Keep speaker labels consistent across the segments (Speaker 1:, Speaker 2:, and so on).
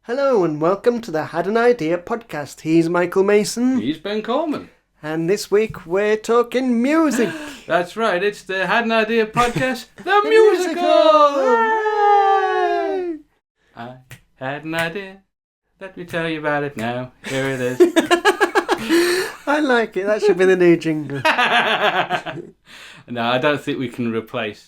Speaker 1: Hello and welcome to the Had an Idea podcast. He's Michael Mason.
Speaker 2: He's Ben Coleman.
Speaker 1: And this week we're talking music.
Speaker 2: That's right, it's the Had an Idea podcast, the musical! Hooray! I had an idea. Let me tell you about it now. Here it is.
Speaker 1: I like it. That should be the new jingle.
Speaker 2: No, I don't think we can replace.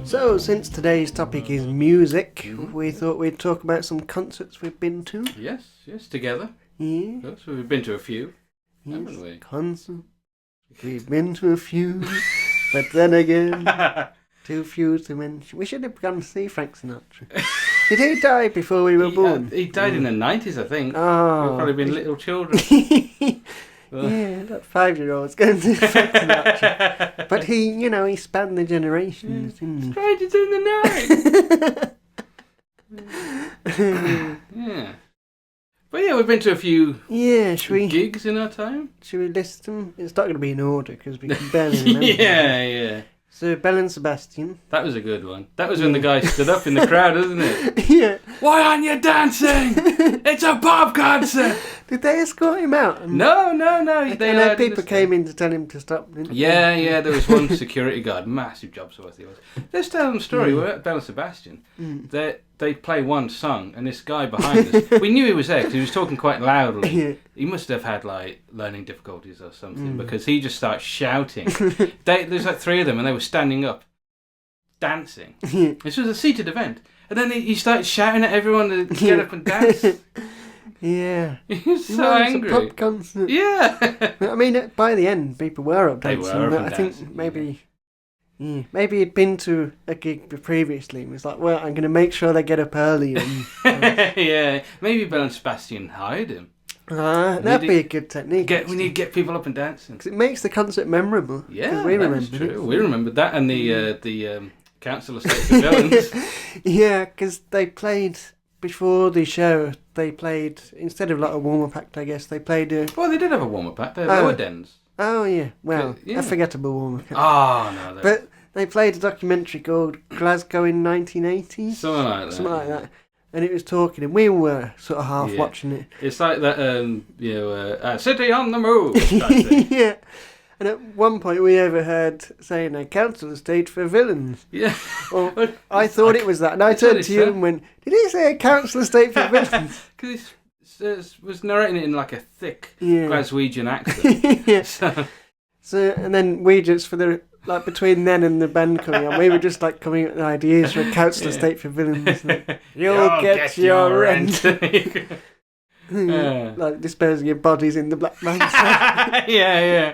Speaker 1: So, since today's topic is music, we thought we'd talk about some concerts we've been to.
Speaker 2: Yes, together.
Speaker 1: Yeah.
Speaker 2: So we've been to a few,
Speaker 1: Yes,
Speaker 2: haven't we?
Speaker 1: concerts. We've been to a few, but then again, too few to mention. We should have gone to see Frank Sinatra. Did he die before we were born?
Speaker 2: He died in the 90s, I think.
Speaker 1: Oh.
Speaker 2: We've probably been little children.
Speaker 1: Yeah, that 5-year-old's going to Frank Sinatra. But he spanned the generations, didn't he?
Speaker 2: Strangers in the night! Yeah. But yeah, we've been to a few gigs in our time.
Speaker 1: Should we list them? It's not going to be in order because we can barely remember.
Speaker 2: Yeah.
Speaker 1: So, Belle and Sebastian.
Speaker 2: That was a good one. That was when the guy stood up in the crowd, isn't it?
Speaker 1: Yeah.
Speaker 2: Why aren't you dancing? It's a pop concert!
Speaker 1: Did they escort him out?
Speaker 2: No.
Speaker 1: Then people came in to tell him to stop.
Speaker 2: Yeah, there was one security guard. Massive job, so he was. Let's tell them a story. We're at Belle and Sebastian. They play one song, and this guy behind us, we knew he was there because he was talking quite loudly.
Speaker 1: Yeah.
Speaker 2: He must have had learning difficulties or something because he just starts shouting. There's 3 of them, and they were standing up, dancing. This was a seated event, and then he started shouting at everyone to get up and dance.
Speaker 1: Yeah.
Speaker 2: He was so angry.
Speaker 1: It was a pop concert.
Speaker 2: Yeah.
Speaker 1: I mean, by the end, people were up dancing.
Speaker 2: They were up
Speaker 1: but
Speaker 2: and
Speaker 1: I think
Speaker 2: dancing,
Speaker 1: maybe he'd been to a gig previously and was like, well, I'm going to make sure they get up early. And,
Speaker 2: Yeah. Maybe Belle and Sebastian hired him.
Speaker 1: That'd be a good technique.
Speaker 2: We need to get people up and dancing.
Speaker 1: Because it makes the concert memorable.
Speaker 2: Yeah,
Speaker 1: we
Speaker 2: that's true. We remembered that, and the council estate for villains.
Speaker 1: Yeah, because they played before the show. They played instead of a warm-up act. I guess they played.
Speaker 2: Well, they did have a warm-up act. They had lower dens.
Speaker 1: Oh yeah, well,
Speaker 2: yeah.
Speaker 1: a forgettable warm-up act.
Speaker 2: Oh no,
Speaker 1: but they played a documentary called Glasgow in 1980.
Speaker 2: Something like that.
Speaker 1: And it was talking, and we were sort of half watching it.
Speaker 2: It's like that, City on the Move type thing.
Speaker 1: Yeah. And at one point we overheard saying a council estate for villains.
Speaker 2: Yeah.
Speaker 1: Well, I thought it was that. And I turned to you and went, did he say a council estate for villains?
Speaker 2: Because he was narrating it in a thick Glaswegian accent.
Speaker 1: Yeah. So, and then we just, for the... between then and the band coming on, we were just coming up with ideas for a council estate for villains. You'll get your rent. Disposing your bodies in the Black Man's.
Speaker 2: Yeah.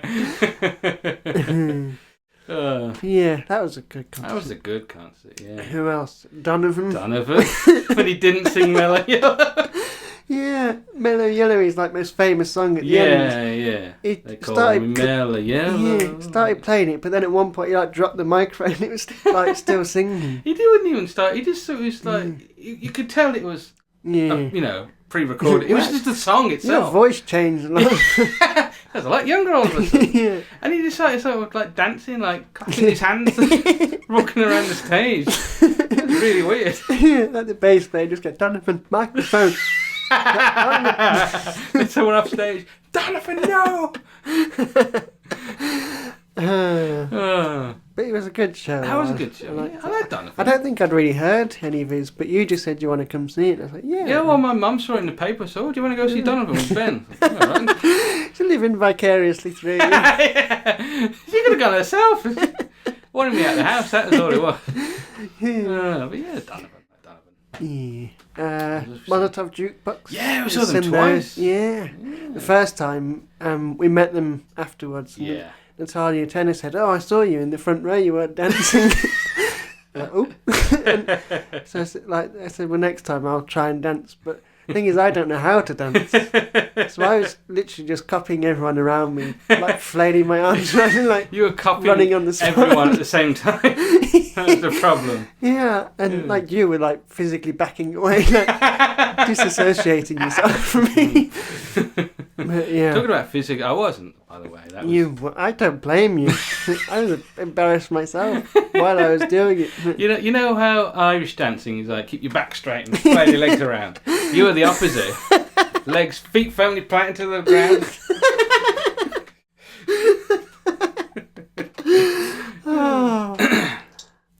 Speaker 1: Yeah, that was a good concert.
Speaker 2: That was a good concert, yeah.
Speaker 1: Who else? Donovan.
Speaker 2: But he didn't sing Mellow Yellow.
Speaker 1: Yeah, Mellow Yellow is most famous song at the end.
Speaker 2: Yeah.
Speaker 1: He
Speaker 2: They call
Speaker 1: started
Speaker 2: me Mellow Yellow.
Speaker 1: Yeah, started playing it, but then at one point he dropped the microphone and it was still singing.
Speaker 2: He wouldn't even start. He just it was you could tell it was pre-recorded. It was just the song itself.
Speaker 1: Your voice changed a lot.
Speaker 2: I was a lot younger all of a sudden.
Speaker 1: Yeah.
Speaker 2: And he just started dancing, clapping his hands, rocking around the stage. It was really weird.
Speaker 1: Like the bass player just get Donovan microphone.
Speaker 2: There's someone off stage. Donovan, no!
Speaker 1: But it was a good show.
Speaker 2: That was a good show. I like Donovan.
Speaker 1: I don't think I'd really heard any of his, but you just said you want to come see it. I was like, yeah.
Speaker 2: Yeah, well, my mum saw it in the paper, so do you want to go see Donovan with Ben? All right.
Speaker 1: She's living vicariously through you.
Speaker 2: Yeah. She could have gone herself. Wanted me out of the house, that was all it was. But yeah, Donovan.
Speaker 1: Yeah. Molotov Jukebox.
Speaker 2: Yeah, we saw them twice.
Speaker 1: Yeah. The first time, we met them afterwards.
Speaker 2: Yeah.
Speaker 1: Natalia Tenner said, "Oh, I saw you in the front row. You weren't dancing." So I said, "Well, next time I'll try and dance." But the thing is, I don't know how to dance, so I was literally just copying everyone around me, flailing my arms around,
Speaker 2: you were copying
Speaker 1: running on the spot.
Speaker 2: everyone at the same time. That was the problem.
Speaker 1: Yeah, and like you were like physically backing away, like disassociating yourself from me. But, yeah.
Speaker 2: Talking about physics, I wasn't, by the way. That was...
Speaker 1: I don't blame you. I was embarrassed myself while I was doing it.
Speaker 2: You know how Irish dancing is like keep your back straight and play your legs around. You were the opposite. Legs, feet firmly planted to the ground.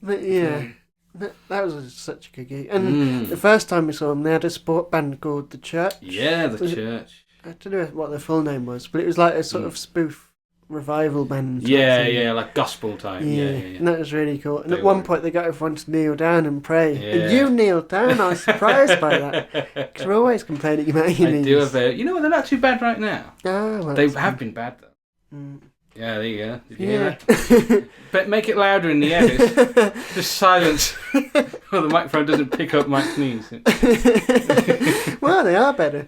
Speaker 1: But yeah, that was such a good gig. And the first time we saw them, they had a sport band called The Church.
Speaker 2: Yeah, The Church.
Speaker 1: I don't know what their full name was, but it was like a sort of spoof revival band.
Speaker 2: Yeah, like gospel type. Yeah.
Speaker 1: And that was really cool. And at one point they got everyone to kneel down and pray. Yeah. And you kneeled down. I was surprised by that. Because we're always complaining about your knees.
Speaker 2: I do have you know what, they're not too bad right now.
Speaker 1: Oh, well,
Speaker 2: they have been bad though. Yeah, there you go. Did you hear that? But make it louder in the edit. Just silence. Well, the microphone doesn't pick up Mike's knees.
Speaker 1: Well, they are better.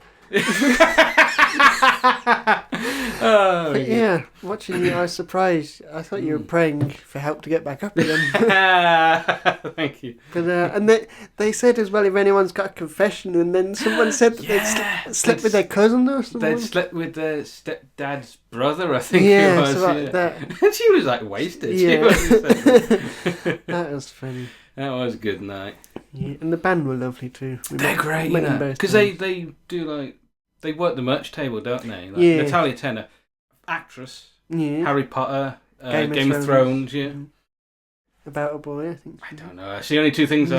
Speaker 1: But yeah, watching you, I was surprised. I thought you were praying for help to get back up again.
Speaker 2: Thank you.
Speaker 1: But and they said as well, if anyone's got a confession, and then someone said that they'd slept with their cousin or something.
Speaker 2: They'd slept with their stepdad's brother, I think
Speaker 1: it
Speaker 2: was.
Speaker 1: So like that.
Speaker 2: And she was like wasted.
Speaker 1: Yeah. That was funny.
Speaker 2: That was a good night.
Speaker 1: Yeah, and the band were lovely too.
Speaker 2: They're great, you know, because they do like they work the merch table, don't they? Like Natalia Tena, actress, Harry Potter, Game of Thrones,
Speaker 1: About a Boy, I think.
Speaker 2: I don't know. That's the only two things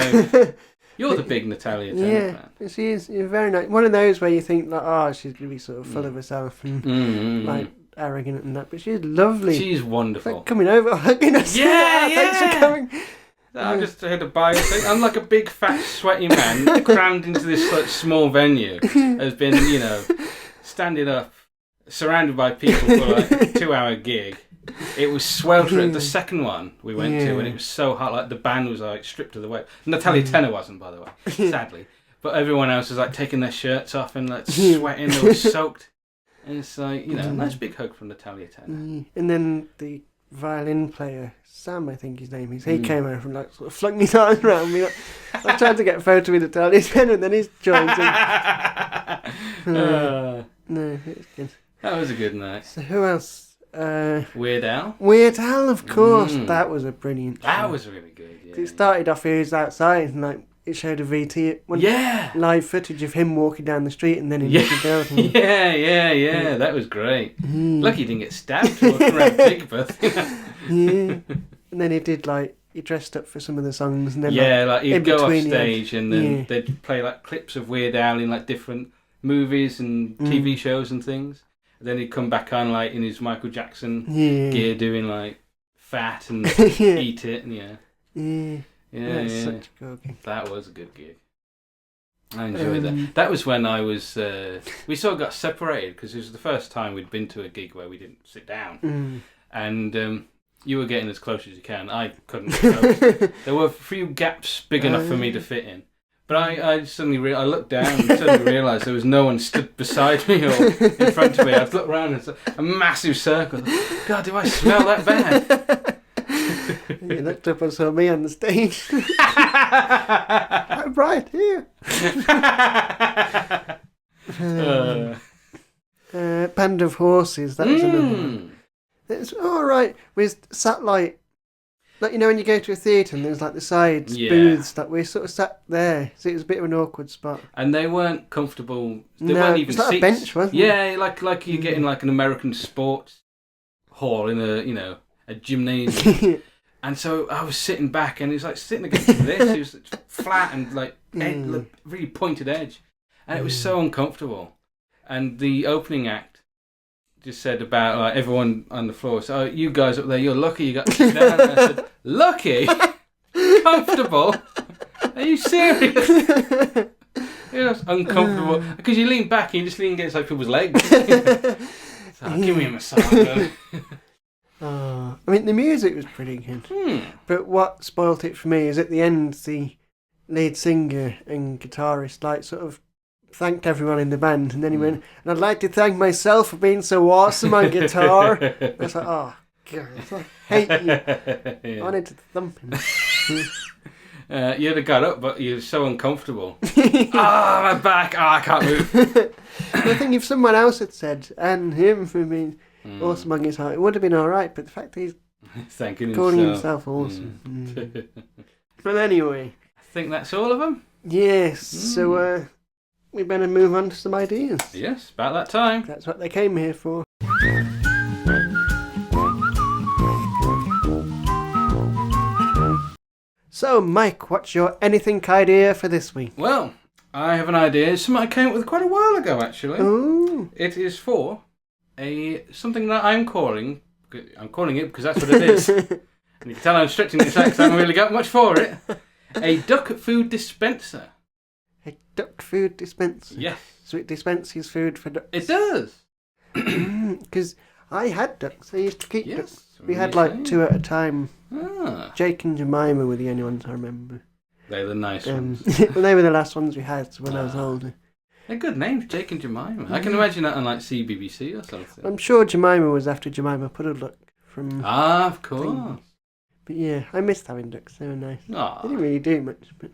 Speaker 2: You're the big Natalia Tena fan.
Speaker 1: She is very nice. One of those where you think like, oh, she's gonna be sort of full of herself and like arrogant and that, but she's lovely.
Speaker 2: She's wonderful.
Speaker 1: Like coming over, hugging us. Thanks for coming.
Speaker 2: I just had a bio thing. I'm like a big, fat, sweaty man crammed into this like, small venue. Has been, standing up, surrounded by people for like a 2-hour gig. It was sweltering. The second one we went to, and it was so hot. Like the band was like stripped to the way. Natalia Tena wasn't, by the way, sadly. But everyone else was like taking their shirts off and like sweating. They were soaked. And it's like, a nice big hug from Natalia Tena.
Speaker 1: And then the violin player, Sam, I think his name is, he came over and like sort of flung his arms around me. Like, I tried to get a photo with Natalia Tena, and then he's joined in. No, it's good.
Speaker 2: That was a good night.
Speaker 1: So who else?
Speaker 2: Weird Al.
Speaker 1: Weird Al, of course. That was a brilliant show.
Speaker 2: That was really good. Yeah,
Speaker 1: it started off, he was outside, and like it showed a VT, live footage of him walking down the street, and then he looked down.
Speaker 2: Yeah. That was great. Lucky he didn't get stabbed walking around Bigfoot.
Speaker 1: And then he did he dressed up for some of the songs, and then
Speaker 2: he'd go off stage, and then they'd play like clips of Weird Al in like different movies and TV shows and things. And then he'd come back on like in his Michael Jackson gear, doing like Fat and Eat It, and such a good gig. That was a good gig. I enjoyed that. That was when I was. We sort of got separated because it was the first time we'd been to a gig where we didn't sit down, and you were getting as close as you can. I couldn't get close. There were a few gaps big enough for me to fit in. But I suddenly I looked down and suddenly realised there was no one stood beside me or in front of me. I'd look around and it's a massive circle. God, do I smell that bad?
Speaker 1: You looked up and saw me on the stage. I'm right here. Band of Horses, that was another one. It's alright with Satellite. Like, when you go to a theatre and there's like the sides booths, that we sort of sat there, so it was a bit of an awkward spot.
Speaker 2: And they weren't comfortable. They weren't even
Speaker 1: it was like
Speaker 2: seats.
Speaker 1: A bench, wasn't it?
Speaker 2: Yeah, like you get in like an American sports hall in a gymnasium. And so I was sitting back, and it was like sitting against this. It was flat and like really pointed edge, and it was so uncomfortable. And the opening act just said about like everyone on the floor. So you guys up there, you're lucky you got to sit down. And I said, lucky, comfortable. Are you serious? It was uncomfortable because you lean back and you just lean against like people's legs. So, give me a massage.
Speaker 1: I mean, the music was pretty good. But what spoilt it for me is at the end, the lead singer and guitarist sort of thanked everyone in the band, and then he went, and I'd like to thank myself for being so awesome on guitar. I was like, oh, God, I hate you. I wanted to thump him.
Speaker 2: You'd have got up, but you're so uncomfortable. My back. I can't move.
Speaker 1: I think if someone else had said, and him for being awesome on his heart, it would have been all right. But the fact that he's
Speaker 2: thanking
Speaker 1: calling himself awesome. But anyway,
Speaker 2: I think that's all of them.
Speaker 1: Yes. So we better move on to some ideas.
Speaker 2: Yes, about that time.
Speaker 1: That's what they came here for. So, Mike, what's your anything idea for this week?
Speaker 2: Well, I have an idea. It's something I came up with quite a while ago, actually.
Speaker 1: Ooh.
Speaker 2: It is for something that I'm calling it because that's what it is. And you can tell I'm stretching this out because I haven't really got much for it. A duck food dispenser.
Speaker 1: A duck food dispenser?
Speaker 2: Yes.
Speaker 1: So it dispenses food for ducks?
Speaker 2: It does.
Speaker 1: Because I had ducks. I used to keep ducks. We had
Speaker 2: really?
Speaker 1: like 2 at a time.
Speaker 2: Ah.
Speaker 1: Jake and Jemima were the only ones I remember.
Speaker 2: They're the nice ones.
Speaker 1: Well, they were the last ones we had when I was older.
Speaker 2: They're good names, Jake and Jemima. I can imagine that on like CBBC or something.
Speaker 1: I'm sure Jemima was after Jemima Puddleduck from...
Speaker 2: Of course.
Speaker 1: Things. But yeah, I missed having ducks. They were nice.
Speaker 2: Aww.
Speaker 1: They didn't really do much, but...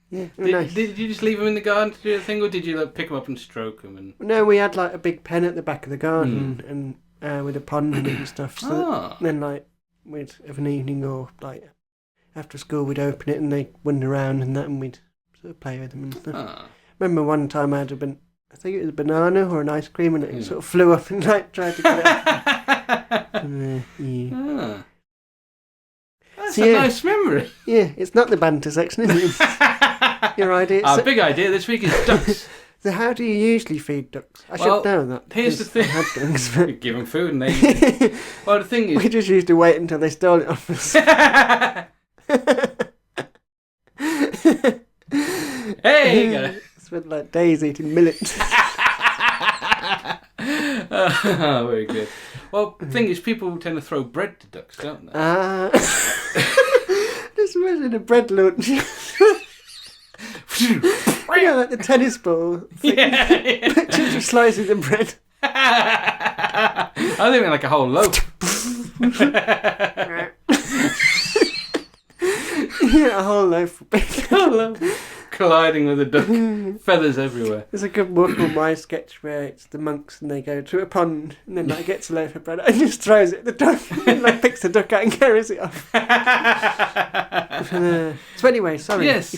Speaker 1: yeah, they were nice.
Speaker 2: Did you just leave them in the garden to do the thing, or did you like, pick them up and stroke them? And...
Speaker 1: No, we had like a big pen at the back of the garden and with a pond in it and stuff. So then like we'd have an evening or like after school we'd open it and they'd wander around and that and we'd sort of play with them and stuff. Remember one time I had I think it was a banana or an ice cream and it sort of flew up and like tried to get it up. Yeah.
Speaker 2: That's a nice memory.
Speaker 1: Yeah, it's not the banter section, is it? Your idea.
Speaker 2: Our big idea this week is ducks.
Speaker 1: So how do you usually feed ducks? I should know that.
Speaker 2: Here's the thing.
Speaker 1: I had ducks, but...
Speaker 2: We give them food and they eat it. Well, the thing is...
Speaker 1: We just used to wait until they stole it off us.
Speaker 2: Hey, you got it.
Speaker 1: Spent like days eating millet.
Speaker 2: Oh, very good. Well, the thing is, people tend to throw bread to ducks, don't they?
Speaker 1: Just imagine a bread launch. You know, like the tennis ball.
Speaker 2: Yeah.
Speaker 1: Just a slice of the bread.
Speaker 2: I think like a whole loaf.
Speaker 1: Yeah, a whole loaf of bread.
Speaker 2: Colliding with a duck. Feathers everywhere.
Speaker 1: There's a good book on my sketch where it's the monks and they go to a pond and then like gets a loaf of bread and just throws it at the duck and like picks the duck out and carries it off. So anyway, sorry.
Speaker 2: Yes,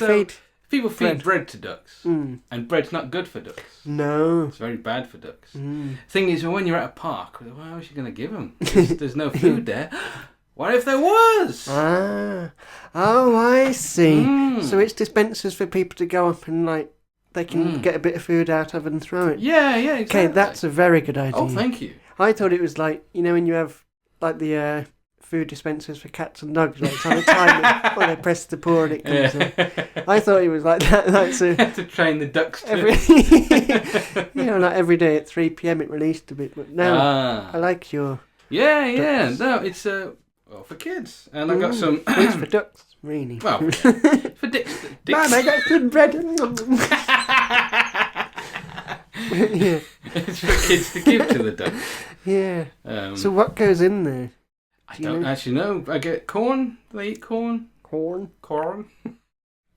Speaker 2: people feed bread to ducks, and bread's not good for ducks.
Speaker 1: No.
Speaker 2: It's very bad for ducks. Thing is, when you're at a park, what else are you going to give them? There's no food there. What if there was?
Speaker 1: Oh, I see. So it's dispensers for people to go up and like they can get a bit of food out of and throw it.
Speaker 2: Yeah, exactly.
Speaker 1: Okay, that's a very good idea.
Speaker 2: Oh, thank you.
Speaker 1: I thought it was like, you know, when you have like the food dispensers for cats and dogs, right? It's on a timer where they press the paw and it comes up. I thought it was like that. Like, so
Speaker 2: to train the ducks to...
Speaker 1: you know, like every day at 3 p.m. it released a bit, but now I like your...
Speaker 2: Yeah. No, it's for kids. And I've got some...
Speaker 1: It's for ducks, really.
Speaker 2: Well, for dicks.
Speaker 1: Mum, I got some bread. Yeah.
Speaker 2: It's for kids to give to the ducks.
Speaker 1: Yeah. So what goes in there?
Speaker 2: I don't actually know. I get corn. Do they eat corn?
Speaker 1: Corn.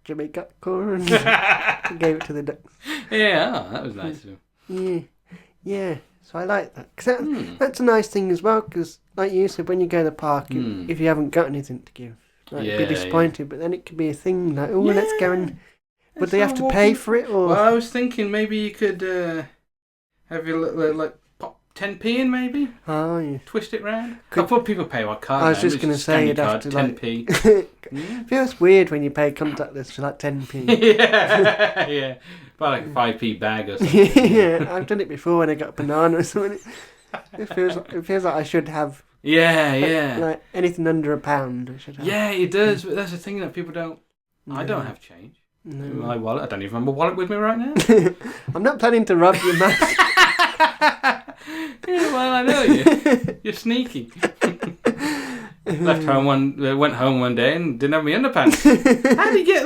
Speaker 1: Jimmy got corn. Gave it to the ducks.
Speaker 2: Yeah, that was nice of
Speaker 1: him. Yeah. So I like that. Cause that's a nice thing as well, because like you said, when you go to the park, if you haven't got anything to give, you'd be disappointed, but then it could be a thing like, let's go and... Would they have to pay for it? Or?
Speaker 2: Well, I was thinking maybe you could have your like pop 10p in maybe. Oh, yeah. Twist it round. I thought people pay by card.
Speaker 1: I was just going to say you'd have to
Speaker 2: 10p.
Speaker 1: It feels weird when you pay contactless for like 10p.
Speaker 2: Yeah. Buy like a 5p bag or something.
Speaker 1: Yeah, I've done it before when I got a banana or something. It feels like I should have.
Speaker 2: Yeah.
Speaker 1: Like anything under £1, I should have.
Speaker 2: Yeah, it does. But that's the thing that people don't. I don't have change. No. In my wallet. I don't even remember wallet with me right now.
Speaker 1: I'm not planning to rob you, man.
Speaker 2: Yeah, well, I know you. You're sneaky. Went home one day and didn't have my underpants. How do you get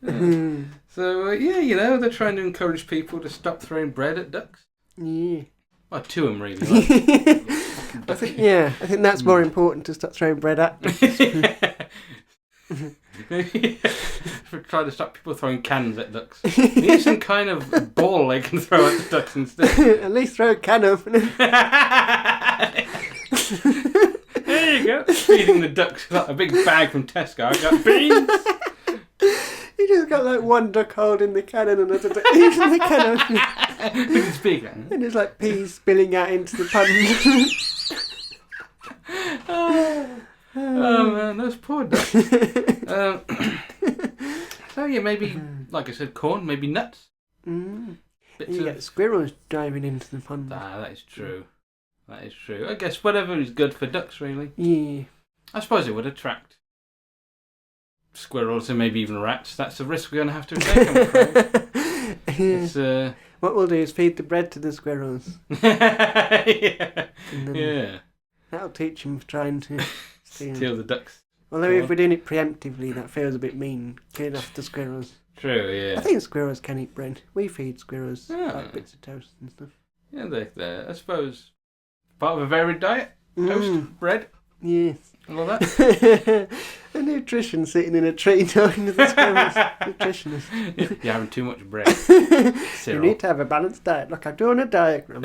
Speaker 2: them? So you know, they're trying to encourage people to stop throwing bread at ducks.
Speaker 1: Yeah.
Speaker 2: Well, to them really. Like,
Speaker 1: I think that's more important to stop throwing bread at ducks.
Speaker 2: For trying to stop people throwing cans at ducks. Need some kind of ball they can throw at the ducks instead.
Speaker 1: At least throw a can opener.
Speaker 2: There you go. Feeding the ducks like a big bag from Tesco. I've got beans.
Speaker 1: You just got like one duck holding the can and another duck eating the can opener.
Speaker 2: With his big hand.
Speaker 1: And there's like peas spilling out into the pond.
Speaker 2: Oh man, those poor ducks. So yeah, maybe, like I said, corn, maybe nuts.
Speaker 1: You get squirrels driving into the pond.
Speaker 2: That is true. That is true. I guess whatever is good for ducks, really.
Speaker 1: Yeah.
Speaker 2: I suppose it would attract squirrels and maybe even rats. That's a risk we're going to have to take, I'm afraid.
Speaker 1: Yeah. What we'll do is feed the bread to the squirrels.
Speaker 2: Yeah.
Speaker 1: That'll teach them trying to
Speaker 2: steal the ducks.
Speaker 1: Although if we're doing it preemptively, that feels a bit mean, killing off the squirrels.
Speaker 2: True, yeah.
Speaker 1: I think squirrels can eat bread. We feed squirrels like bits of toast and stuff.
Speaker 2: Yeah, they're, I suppose, part of a varied diet. Toast, bread.
Speaker 1: Yes.
Speaker 2: And all that.
Speaker 1: A nutrition sitting in a tree talking to the squirrels. Nutritionist.
Speaker 2: You're having too much bread.
Speaker 1: You need to have a balanced diet. Look, I'm doing a diagram.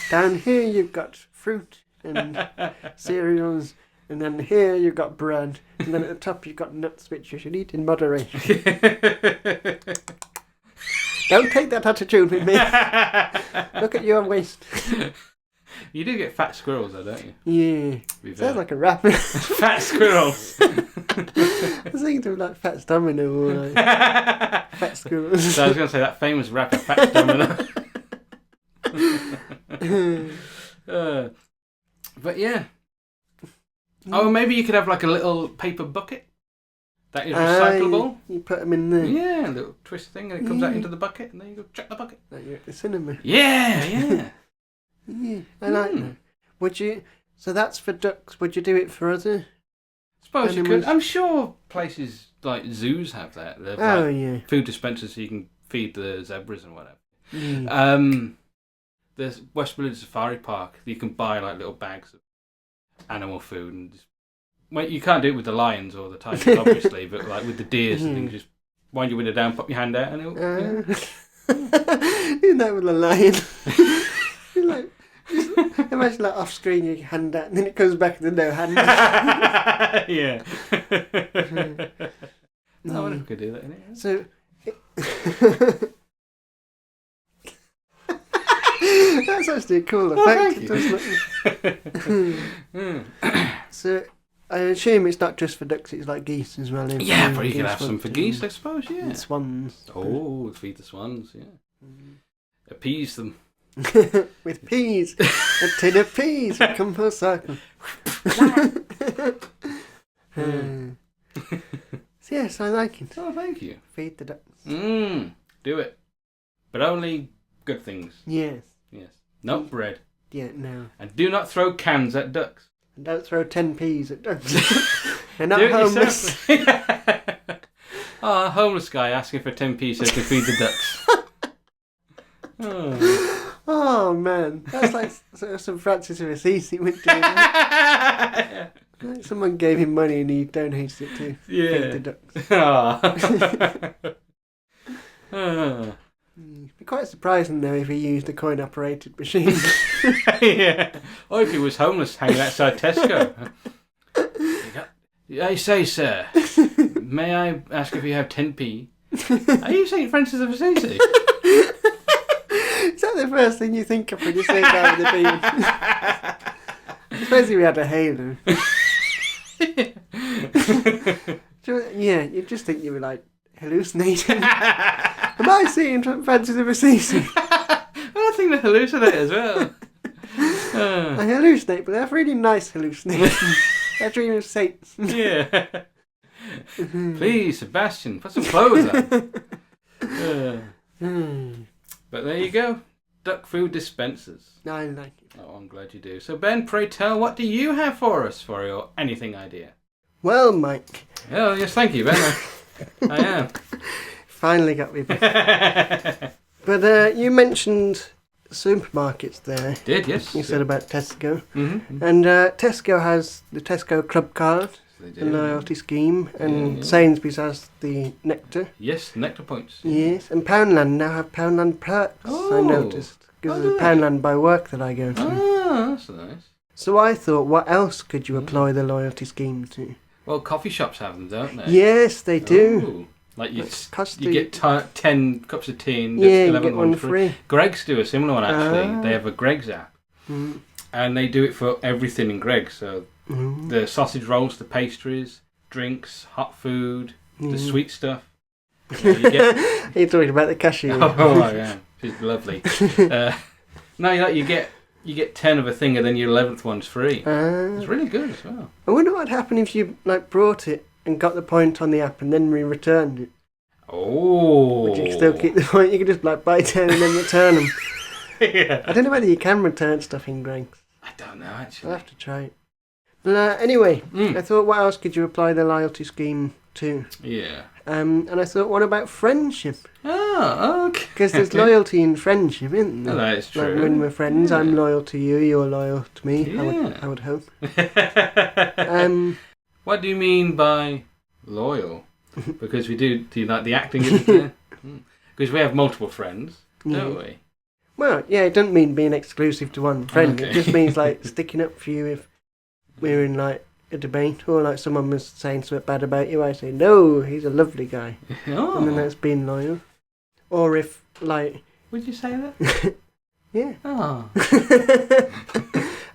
Speaker 1: Down here you've got fruit and cereals, and then here you've got bread, and then at the top you've got nuts, which you should eat in moderation. Don't take that attitude with me. Look at your waist.
Speaker 2: You do get fat squirrels though, don't you?
Speaker 1: Yeah. Sounds like a rap.
Speaker 2: Fat squirrels.
Speaker 1: I was thinking of like Fats Domino or like Fat Squirrels.
Speaker 2: So I was going to say that famous rapper Fats Domino. But yeah. Oh, maybe you could have like a little paper bucket that is recyclable.
Speaker 1: You put them in there.
Speaker 2: Yeah, a little twist thing, and it comes out into the bucket, and then you go chuck the bucket.
Speaker 1: Like you're at the cinema.
Speaker 2: Yeah.
Speaker 1: Yeah, I like that. Would you? So that's for ducks. Would you do it for other?
Speaker 2: Suppose you could. I'm sure places like zoos have that. They've like food dispensers so you can feed the zebras and whatever. There's West Midlands Safari Park. You can buy like little bags of animal food, and well, you can't do it with the lions or the tigers, obviously, but like with the deers and things, just wind your window down, pop your hand out, and it'll.
Speaker 1: Isn't that with a lion? Like, imagine like off screen your hand out and then it comes back and there's no hand.
Speaker 2: Yeah. I wonder if we could do that in it.
Speaker 1: So that's actually a cool effect, doesn't it? So I assume it's not just for ducks, it's like geese as well.
Speaker 2: Yeah, but you could have some for geese, I suppose, yeah.
Speaker 1: And swans.
Speaker 2: Oh, feed the swans, yeah. Appease them.
Speaker 1: With peas. A tin of peas would come full circle. So yes, I like it.
Speaker 2: Oh, thank you.
Speaker 1: Feed the ducks.
Speaker 2: Do it. But only good things.
Speaker 1: Yes.
Speaker 2: Not bread.
Speaker 1: Yeah, no.
Speaker 2: And do not throw cans at ducks.
Speaker 1: And don't throw 10 peas at ducks. They're not
Speaker 2: do it
Speaker 1: homeless.
Speaker 2: A homeless guy asking for 10p so he can feed the ducks.
Speaker 1: Oh man, that's like some Francis of Assisi would do. Like someone gave him money and he donated it to feed the ducks. It'd be quite surprising though if he used a coin operated machine.
Speaker 2: Yeah. Or if he was homeless hanging outside Tesco. I say, sir, may I ask if you have 10p? Are you St. Francis of Assisi?
Speaker 1: Is that the first thing you think of when you say that with the beans? Especially if we had a halo. Yeah, you'd just think you were like hallucinating. Am I seeing Francis of Assisi?
Speaker 2: I think they hallucinate as well.
Speaker 1: I hallucinate, but they're really nice hallucinations. I dream of saints.
Speaker 2: Yeah. Please, Sebastian, put some clothes on. But there you go. Duck food dispensers.
Speaker 1: I like it.
Speaker 2: Oh, I'm glad you do. So Ben, pray tell, what do you have for us for your anything idea?
Speaker 1: Well, Mike.
Speaker 2: Oh, yes, thank you, Ben. I am.
Speaker 1: Finally got me back. But you mentioned supermarkets there.
Speaker 2: Did, yes.
Speaker 1: You said about Tesco.
Speaker 2: Mm-hmm.
Speaker 1: And Tesco has the Tesco Club card.
Speaker 2: they
Speaker 1: the
Speaker 2: do.
Speaker 1: loyalty scheme, and
Speaker 2: Yeah.
Speaker 1: Sainsbury's has the Nectar.
Speaker 2: Yes, Nectar points.
Speaker 1: Yes, and Poundland now have Poundland perks. I
Speaker 2: Oh.
Speaker 1: noticed because
Speaker 2: Oh,
Speaker 1: there's
Speaker 2: do
Speaker 1: a
Speaker 2: they?
Speaker 1: Poundland by work that I go to.
Speaker 2: Ah, that's nice.
Speaker 1: So I thought, what else could you
Speaker 2: Mm.
Speaker 1: apply the loyalty scheme to?
Speaker 2: Well, coffee shops have them, don't they?
Speaker 1: Yes, they do.
Speaker 2: Ooh. Like you,
Speaker 1: Cost
Speaker 2: you
Speaker 1: the-
Speaker 2: get 10 cups of tea and
Speaker 1: Yeah, you
Speaker 2: 11th
Speaker 1: get one free.
Speaker 2: Greg's do a similar one actually.
Speaker 1: Ah.
Speaker 2: They have a Greg's app.
Speaker 1: Mm.
Speaker 2: And they do it for everything in Greg's. So
Speaker 1: Mm.
Speaker 2: the sausage rolls, the pastries, drinks, hot food, the sweet stuff. You get...
Speaker 1: You're talking about the cashier.
Speaker 2: Oh, I am. She's lovely. No, you get 10 of a thing and then your 11th one's free. It's really good as well.
Speaker 1: I wonder what'd happen if you brought it and got the point on the app and then returned it.
Speaker 2: Oh.
Speaker 1: Would you still keep the point? You could just buy 10 and then return them.
Speaker 2: Yeah.
Speaker 1: I don't know whether you can return stuff in Greg's.
Speaker 2: I don't know actually.
Speaker 1: I'll have to try it. But anyway,
Speaker 2: Mm.
Speaker 1: I thought, what else could you apply the loyalty scheme to?
Speaker 2: Yeah.
Speaker 1: And I thought, what about friendship?
Speaker 2: Oh, okay.
Speaker 1: Because there's loyalty in friendship, isn't there?
Speaker 2: Oh, that is true.
Speaker 1: Like when we're friends,
Speaker 2: Yeah.
Speaker 1: I'm loyal to you, you're loyal to me.
Speaker 2: Yeah.
Speaker 1: I would hope.
Speaker 2: What do you mean by loyal? Because we do you like the acting isn't there? Because we have multiple friends, don't we?
Speaker 1: Well, yeah, it doesn't mean being exclusive to one friend.
Speaker 2: Okay.
Speaker 1: It just means sticking up for you if we're in a debate or someone was saying something bad about you. I say, no, he's a lovely guy.
Speaker 2: Oh.
Speaker 1: And then that's being loyal. Or if,
Speaker 2: Would you say that?
Speaker 1: yeah.
Speaker 2: Oh.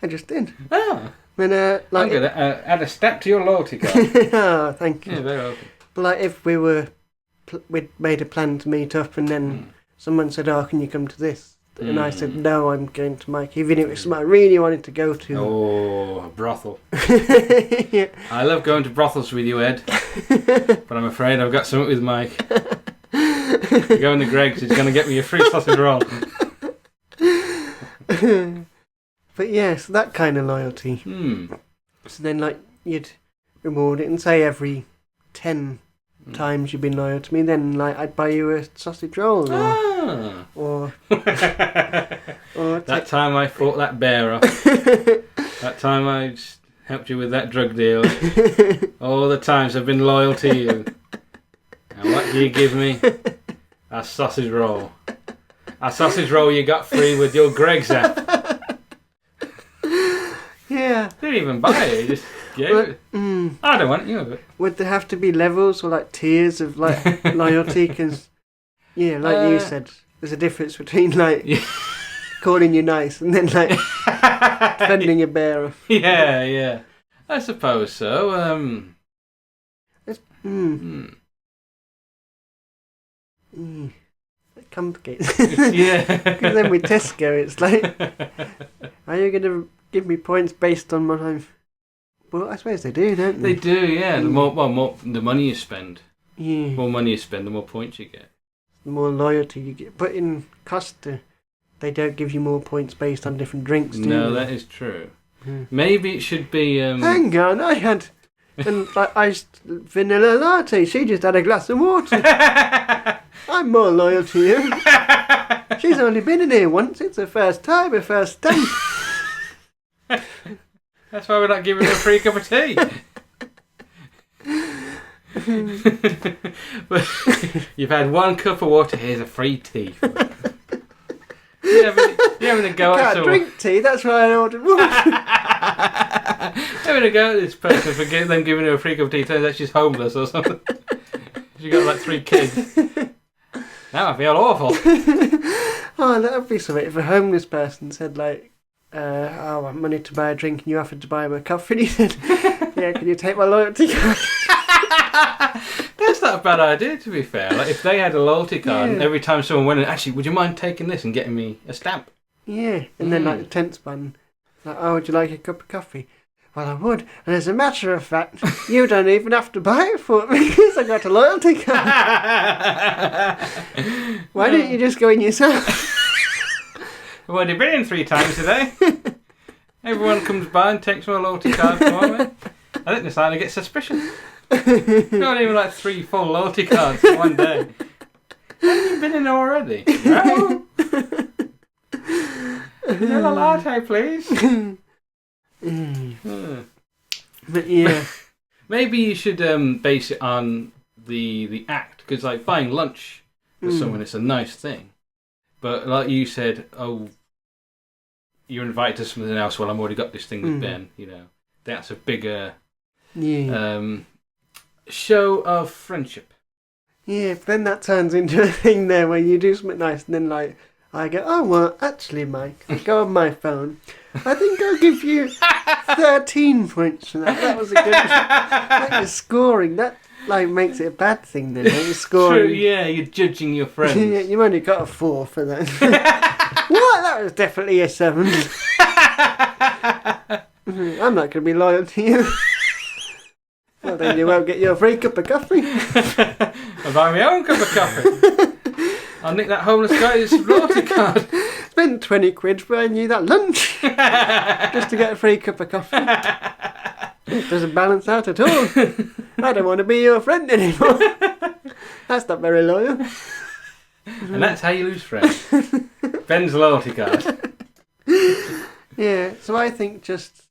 Speaker 1: I just did.
Speaker 2: Oh.
Speaker 1: When,
Speaker 2: I'm going to add a step to your loyalty card.
Speaker 1: oh, thank you.
Speaker 2: Yeah, very welcome.
Speaker 1: But if we'd made a plan to meet up and then someone said, oh, can you come to this? And I said, no, I'm going to Mike, even if it was something I really wanted to go to.
Speaker 2: Oh, a brothel.
Speaker 1: Yeah.
Speaker 2: I love going to brothels with you, Ed. But I'm afraid I've got something with Mike. You go in the Greg's, he's going to get me a free sausage roll.
Speaker 1: But yeah, so that kind of loyalty. So then you'd reward it and say every 10 times you've been loyal to me, then I'd buy you a sausage roll. Or
Speaker 2: that time I fought that bear off. That time I just helped you with that drug deal. All the times I've been loyal to you. And what do you give me? A sausage roll. A sausage roll you got free with your Greg's app.
Speaker 1: Yeah.
Speaker 2: Didn't even buy it, you just gave it. I don't want it, you have it.
Speaker 1: Would there have to be levels or tiers of loyalty? Because, yeah, you said, there's a difference between calling you nice and then defending your bear off.
Speaker 2: Yeah. I suppose so.
Speaker 1: It's it complicates.
Speaker 2: Yeah.
Speaker 1: Because then with Tesco, it's are you going to give me points based on what I've... Well, I suppose they do, don't they?
Speaker 2: They do, yeah. The more the money you spend,
Speaker 1: Yeah.
Speaker 2: the more money you spend, the more points you get.
Speaker 1: The more loyalty you get. But in Costa, they don't give you more points based on different drinks, do
Speaker 2: No,
Speaker 1: they?
Speaker 2: that is true.
Speaker 1: Yeah.
Speaker 2: Maybe it should be...
Speaker 1: Hang on, I had an iced vanilla latte. She just had a glass of water. I'm more loyal to you. She's only been in here once. It's her first time, her first stamp.
Speaker 2: That's why we're not giving her a free cup of tea. But you've had one cup of water, here's a free tea. You're having a go
Speaker 1: I
Speaker 2: at
Speaker 1: can't
Speaker 2: someone.
Speaker 1: drink tea, that's why I ordered water.
Speaker 2: Having a go at this person for them giving her a free cup of tea, turns out she's homeless or something. She got 3 kids. Now I feel awful.
Speaker 1: Oh, that would be something if a homeless person said I want money to buy a drink and you offered to buy him a coffee and he said, yeah, can you take my loyalty card?
Speaker 2: That's not a bad idea, to be fair. If they had a loyalty card and
Speaker 1: Yeah.
Speaker 2: every time someone went in, actually, would you mind taking this and getting me a stamp?
Speaker 1: Yeah, and then the tenth man, oh, would you like a cup of coffee? Well, I would, and as a matter of fact, you don't even have to buy it for me because I got a loyalty card. Why don't you just go in yourself?
Speaker 2: I've already been in 3 times today. Everyone comes by and takes my loyalty card for me. I think they're starting to get suspicious. Not even 3 full loyalty cards in one day. Have you been in already? No. Vanilla latte, please.
Speaker 1: But yeah,
Speaker 2: Maybe you should base it on the act, because like buying lunch for someone, it's a nice thing. But like you said, oh, you're invited to something else. Well, I've already got this thing with Ben. You know, that's a bigger show of friendship.
Speaker 1: Yeah, but then that turns into a thing there where you do something nice, and then like I go, oh well, actually, Mike, I go on my phone. I think I'll give you 13 points for that. That was a good. Like you're scoring. That like makes it a bad thing then. Like you're scoring.
Speaker 2: True, yeah, you're judging your friends.
Speaker 1: Yeah, you've only got a 4 for that. What? That was definitely a 7. I'm not going to be loyal to you. Well, then you won't get your free cup of coffee.
Speaker 2: I'll buy my own cup of coffee. I'll nick that homeless guy's loyalty card.
Speaker 1: Spend 20 quid buying you that lunch just to get a free cup of coffee. It doesn't balance out at all. I don't want to be your friend anymore. That's not very loyal.
Speaker 2: And that's how you lose friends. Ben's loyalty card.
Speaker 1: Yeah, so I think just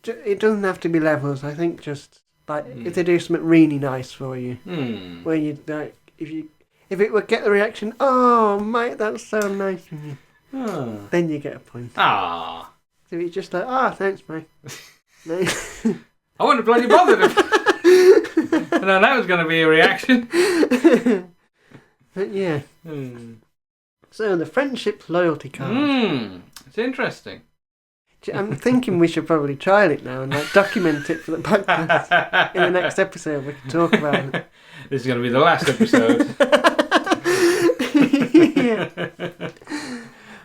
Speaker 1: it doesn't have to be levels. I think just like if they do something really nice for you, where you like if it would get the reaction, oh mate, that's so nice of you, then you get a point.
Speaker 2: Ah.
Speaker 1: So you're just like, thanks mate.
Speaker 2: I wouldn't have bloody bothered him. And then that was going to be a reaction.
Speaker 1: But yeah. So the friendship loyalty card.
Speaker 2: It's interesting.
Speaker 1: I'm thinking we should probably trial it now and like document it for the podcast. In the next episode we can talk about it.
Speaker 2: This is going to be the last episode.
Speaker 1: Yeah.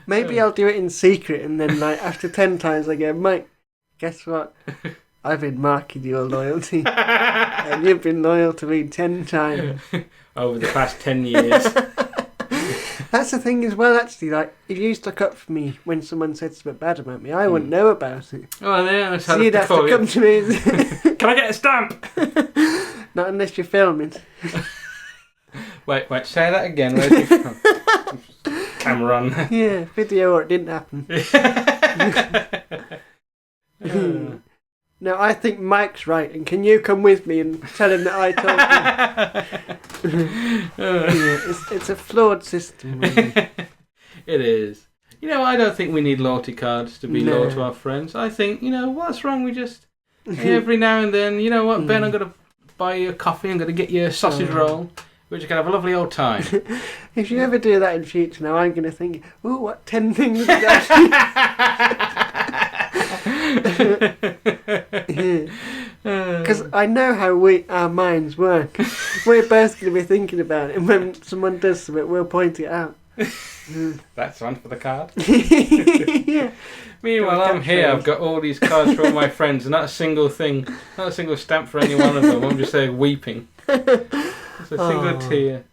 Speaker 1: Maybe I'll do it in secret and then like after 10 times I go, Mike, guess what? I've been marking your loyalty. And you've been loyal to me 10 times.
Speaker 2: Over the past 10 years.
Speaker 1: That's the thing as well, actually. Like, if you stuck up for me when someone said something bad about me, I wouldn't know about it.
Speaker 2: Oh, yeah.
Speaker 1: So you'd have to come to me.
Speaker 2: Can I get a stamp?
Speaker 1: Not unless you're filming.
Speaker 2: Wait, say that again. Where's your phone? Camera on.
Speaker 1: Yeah, video or it didn't happen. No, I think Mike's right, and can you come with me and tell him that I told you? Yeah, it's a flawed system. Really.
Speaker 2: It is. You know, I don't think we need loyalty cards to be loyal to our friends. I think, what's wrong with just every now and then, you know what, Ben, I'm going to buy you a coffee, I'm going to get you a sausage roll, which you can have a lovely old time.
Speaker 1: If you ever do that in future, now I'm going to think, ooh, what 10 things did I Because I know how our minds work. We're both going to be thinking about it, and when someone does something, we'll point it out.
Speaker 2: That's one for the card.
Speaker 1: Yeah.
Speaker 2: Meanwhile, I'm here. I've got all these cards for all my friends, and not a single thing, not a single stamp for any one of them. I'm just there weeping. It's a single tear.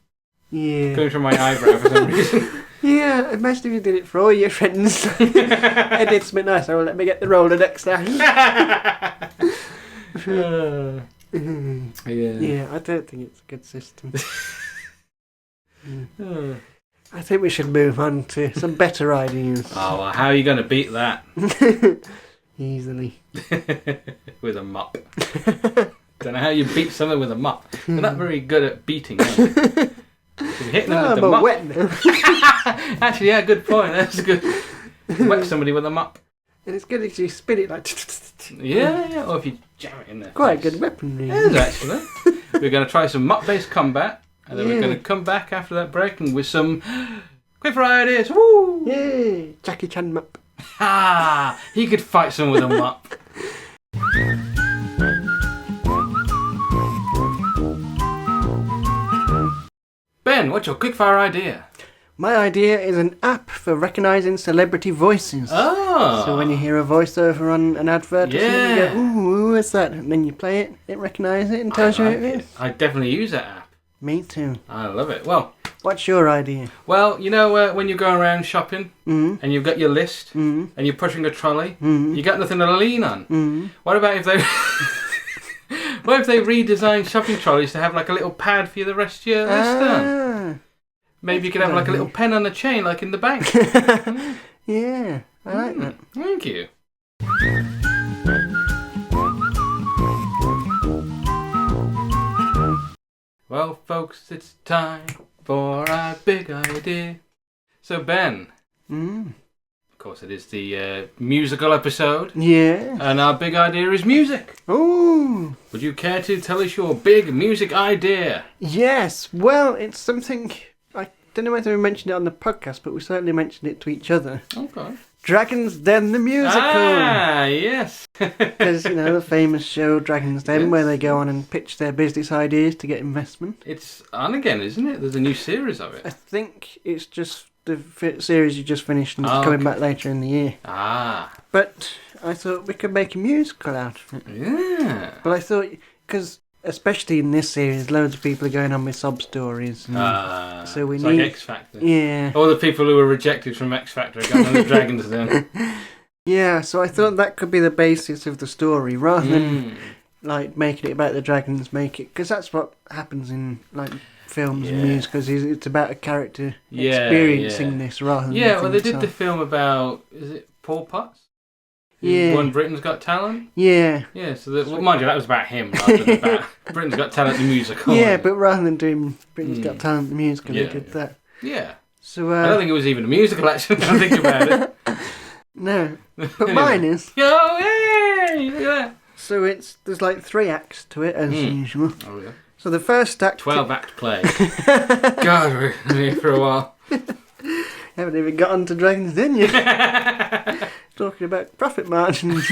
Speaker 1: Yeah.
Speaker 2: Going from my eyebrow for some reason.
Speaker 1: Yeah, imagine if you did it for all your friends. I did something nice, oh, let me get the roller next time. Yeah, I don't think it's a good system. I think we should move on to some better ideas.
Speaker 2: Oh, well, how are you going to beat that?
Speaker 1: Easily.
Speaker 2: With a mop. Don't know how you beat someone with a mop. You're not very good at beating, are you? You're hitting them with the mop.
Speaker 1: Wet now.
Speaker 2: Actually, yeah, good point. That's good. Wet somebody with a mop.
Speaker 1: And it's good if you spin it like...
Speaker 2: Yeah, or if you jam it in there.
Speaker 1: Quite a good weaponry.
Speaker 2: It is, actually. We're going to try some mop-based combat, and then we're going to come back after that break and with some quick fire ideas. Woo!
Speaker 1: Yay! Jackie Chan mop.
Speaker 2: Ah! He could fight someone with a mop. Ben, what's your quickfire idea?
Speaker 1: My idea is an app for recognising celebrity voices.
Speaker 2: Oh!
Speaker 1: So when you hear a voiceover on an advert, or something, you go, ooh, who is that? And then you play it, it recognises it and tells you who it is.
Speaker 2: I definitely use that app.
Speaker 1: Me too.
Speaker 2: I love it. Well,
Speaker 1: what's your idea?
Speaker 2: Well, you know when you're going around shopping and you've got your list and you're pushing a trolley, you got nothing to lean on. What about if they... What if they redesign shopping trolleys to have like a little pad for you the rest of your list on? Maybe you could have like a little pen on the chain like in the bank.
Speaker 1: Yeah, I like that.
Speaker 2: Thank you. Well, folks, it's time for our big idea. So, Ben, of course, it is the musical episode.
Speaker 1: Yeah.
Speaker 2: And our big idea is music.
Speaker 1: Oh.
Speaker 2: Would you care to tell us your big music idea?
Speaker 1: Yes. Well, it's something... I don't know whether we mentioned it on the podcast, but we certainly mentioned it to each other.
Speaker 2: Okay.
Speaker 1: Dragon's Den the musical.
Speaker 2: Ah, yes.
Speaker 1: Because, the famous show Dragon's Den, where they go on and pitch their business ideas to get investment.
Speaker 2: It's on again, isn't it? There's a new series of it.
Speaker 1: I think it's just the series you just finished and it's coming back later in the year.
Speaker 2: Ah.
Speaker 1: But I thought we could make a musical out of it.
Speaker 2: Yeah.
Speaker 1: But I thought, because especially in this series, loads of people are going on with sob stories. So we need...
Speaker 2: like X Factor.
Speaker 1: Yeah.
Speaker 2: All the people who were rejected from X Factor are going on the Dragons Den.
Speaker 1: Yeah, so I thought that could be the basis of the story, rather than like making it about the dragons. Make it, because that's what happens in like films and musicals. It's about a character experiencing this rather than
Speaker 2: well, they did the film about, is it Paul Potts?
Speaker 1: Yeah.
Speaker 2: Won Britain's Got Talent?
Speaker 1: Yeah.
Speaker 2: Yeah, mind you, that was about him rather than about Britain's Got Talent the musical.
Speaker 1: Yeah, but rather than doing Britain's Got Talent the musical, they did that.
Speaker 2: Yeah.
Speaker 1: So
Speaker 2: I don't think it was even a musical, actually, when I think about it.
Speaker 1: No. But mine is.
Speaker 2: Oh, yay! Look at that.
Speaker 1: So there's like 3 acts to it, as usual.
Speaker 2: Oh, yeah.
Speaker 1: So the first act...
Speaker 2: 12-act play. God, we're here for a while.
Speaker 1: Haven't even got on to Dragon's Den yet. Talking about profit margins.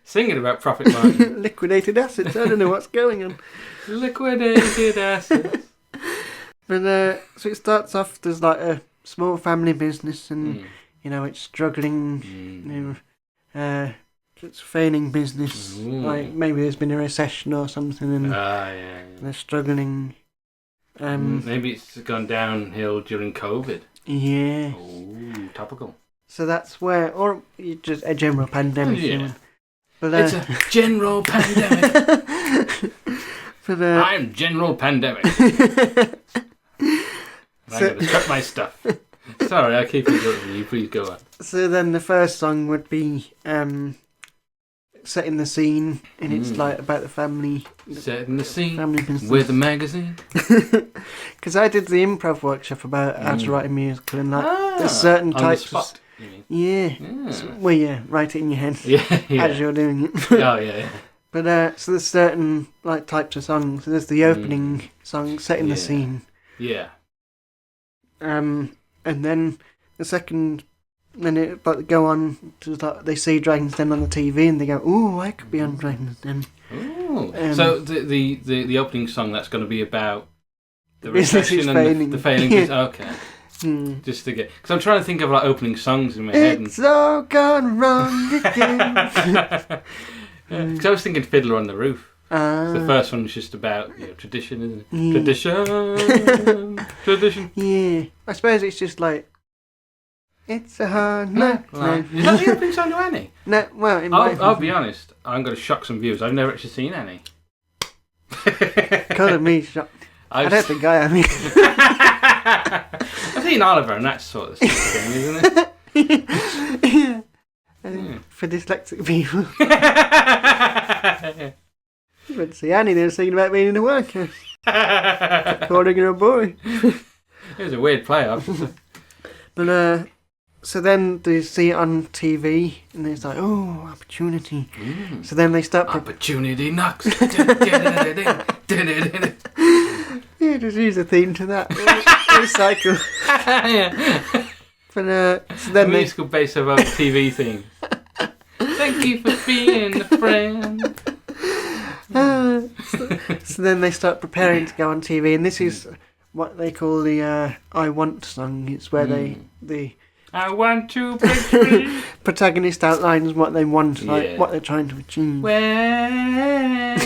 Speaker 2: Singing about profit margins.
Speaker 1: Liquidated assets. I don't know what's going on.
Speaker 2: Liquidated assets.
Speaker 1: But so it starts off, there's like a small family business and, it's struggling. It's failing business. Like maybe there's been a recession or something and they're struggling.
Speaker 2: Maybe it's gone downhill during COVID.
Speaker 1: Yeah.
Speaker 2: Oh, topical.
Speaker 1: So that's where, or just a general pandemic.
Speaker 2: Yeah.
Speaker 1: But,
Speaker 2: it's a general pandemic.
Speaker 1: But,
Speaker 2: I'm General Pandemic. I'm going to cut my stuff. Sorry, I keep interrupting you. Please go on.
Speaker 1: So then the first song would be setting the scene, and it's like about the family.
Speaker 2: Setting the scene
Speaker 1: family business.
Speaker 2: With a magazine.
Speaker 1: Because I did the improv workshop about how to write a musical, and there's certain types.
Speaker 2: On the spot, you mean?
Speaker 1: Yeah. So, write it in your head.
Speaker 2: Yeah.
Speaker 1: As you're doing it.
Speaker 2: Oh yeah.
Speaker 1: But so there's certain like types of songs. So there's the opening song, setting the scene.
Speaker 2: Yeah.
Speaker 1: And then the second, then it go on to like they see Dragon's Den on the TV and they go, "Ooh, I could be on Dragon's Den."
Speaker 2: Ooh. So the opening song, that's going to be about the
Speaker 1: business
Speaker 2: recession and
Speaker 1: failing.
Speaker 2: the failing business. Okay. Just to get, because I'm trying to think of like opening songs in my head.
Speaker 1: It's all gone wrong again.
Speaker 2: Because I was thinking Fiddler on the Roof. The first one was just about tradition, isn't it? Tradition.
Speaker 1: Yeah. I suppose it's just like, it's a hard night.
Speaker 2: Is that the opening song to Annie?
Speaker 1: No, well,
Speaker 2: I'll be honest, I'm going to shock some viewers. I've never actually seen Annie.
Speaker 1: Calling me shocked. I don't think I am.
Speaker 2: I've seen Oliver and that sort of thing, isn't it?
Speaker 1: For dyslexic people. You went to see Annie, they were singing about being in a workhouse. Calling her a boy.
Speaker 2: It was a weird play-off.
Speaker 1: But, so then they see it on TV, and it's like, oh, opportunity. So then they start...
Speaker 2: Opportunity knocks.
Speaker 1: Yeah, just use a theme to that. Recycle.
Speaker 2: Yeah.
Speaker 1: But, so then
Speaker 2: musical base of our TV theme. Thank you for being a friend.
Speaker 1: So then they start preparing to go on TV, and this is what they call the I Want song. It's where the
Speaker 2: I want to break free.
Speaker 1: Protagonist outlines what they want, like what they're trying to achieve.
Speaker 2: Where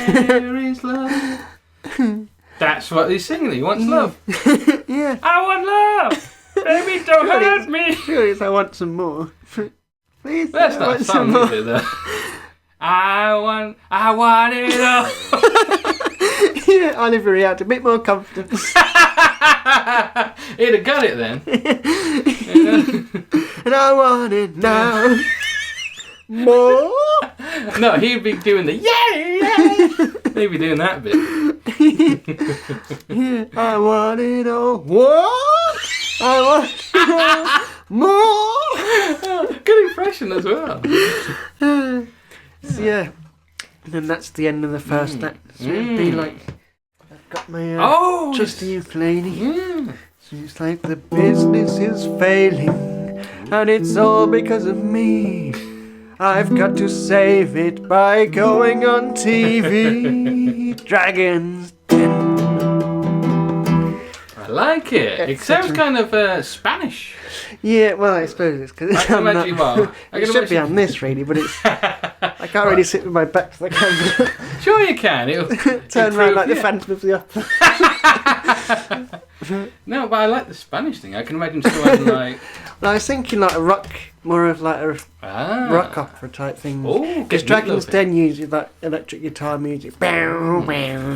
Speaker 2: is love? That's what he's singing. He wants love.
Speaker 1: Yeah.
Speaker 2: I want love. Baby, don't hurt me.
Speaker 1: Surely it's I want some more. Please.
Speaker 2: That's not a song, is it, though? I want it all.
Speaker 1: Yeah, Oliver reacted a bit more confidence.
Speaker 2: He'd have got it then.
Speaker 1: And I want it now. More?
Speaker 2: No, he'd be doing the yeah. He'd be doing that bit.
Speaker 1: Yeah, I want it all. What? I want it all more.
Speaker 2: Good impression as well.
Speaker 1: So, yeah. And then that's the end of the first act. So it'd be like, I've got my trusty ukulele. So it's like the business is failing, and it's all because of me. I've got to save it by going on TV. Dragons Den.
Speaker 2: I like it. It sounds kind of Spanish.
Speaker 1: Yeah, well, I suppose it's because
Speaker 2: I can imagine. Well,
Speaker 1: it should be on this really, but it's. I can't really sit with my back to the camera.
Speaker 2: Sure, you can. It'll
Speaker 1: turn around like the Phantom of the Opera.
Speaker 2: No, but I like the Spanish thing. I can imagine someone like.
Speaker 1: Well, I was thinking like a rock, more of like a rock opera type thing. Because Dragon's Den uses like electric guitar music at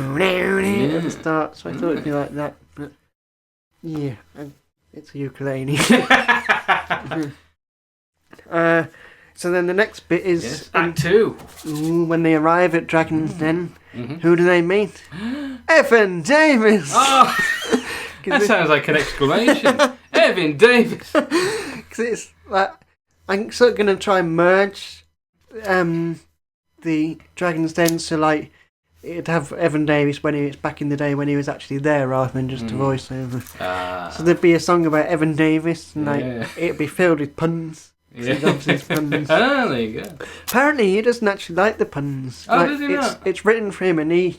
Speaker 1: the start, so I thought it'd be like that. But yeah, it's a ukulele. So then the next bit is
Speaker 2: Act 2.
Speaker 1: When they arrive at Dragon's Den, who do they meet? Evan Davis.
Speaker 2: Oh, that sounds like an exclamation. Evan Davis.
Speaker 1: Because it's like I'm sort of gonna try and merge the Dragon's Den, so like it'd have Evan Davis when he was back in the day when he was actually there rather than just a voiceover. So there'd be a song about Evan Davis, and like it'd be filled with puns.
Speaker 2: Yeah.
Speaker 1: Puns.
Speaker 2: Oh, there you go.
Speaker 1: Apparently, he doesn't actually like the puns.
Speaker 2: Oh,
Speaker 1: like,
Speaker 2: does he not?
Speaker 1: It's written for him, and he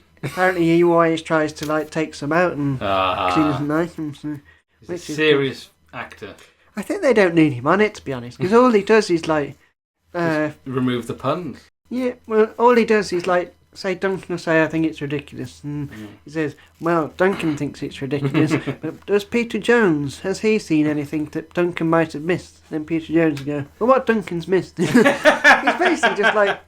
Speaker 1: always tries to like take some out, and cause he doesn't like them. So,
Speaker 2: he's a serious actor.
Speaker 1: I think they don't need him on it, to be honest, because all he does is like
Speaker 2: remove the puns.
Speaker 1: Yeah, well, all he does is like say Duncan will say, "I think it's ridiculous," and he says, "Well, Duncan thinks it's ridiculous, but does Peter Jones, has he seen anything that Duncan might have missed?" Then Peter Jones will go, "Well, what Duncan's missed?" He's basically just like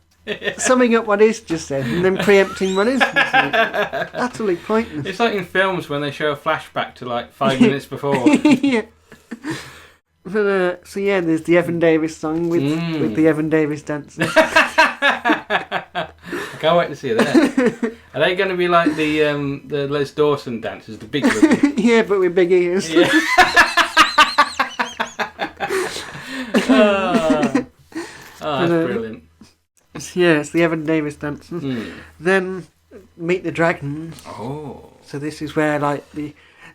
Speaker 1: summing up what he's just said and then preempting what is. Like, utterly pointless.
Speaker 2: It's like in films when they show a flashback to like 5 minutes before.
Speaker 1: Yeah. But, so yeah, there's the Evan Davis song with the Evan Davis dancers.
Speaker 2: I can't wait to see that. Are they going to be like the Les Dawson dancers, the big ones?
Speaker 1: Yeah, but with big ears.
Speaker 2: Yeah. That's brilliant.
Speaker 1: Yeah, it's the Evan Davis dancers. Then Meet the Dragons.
Speaker 2: Oh.
Speaker 1: So this is where like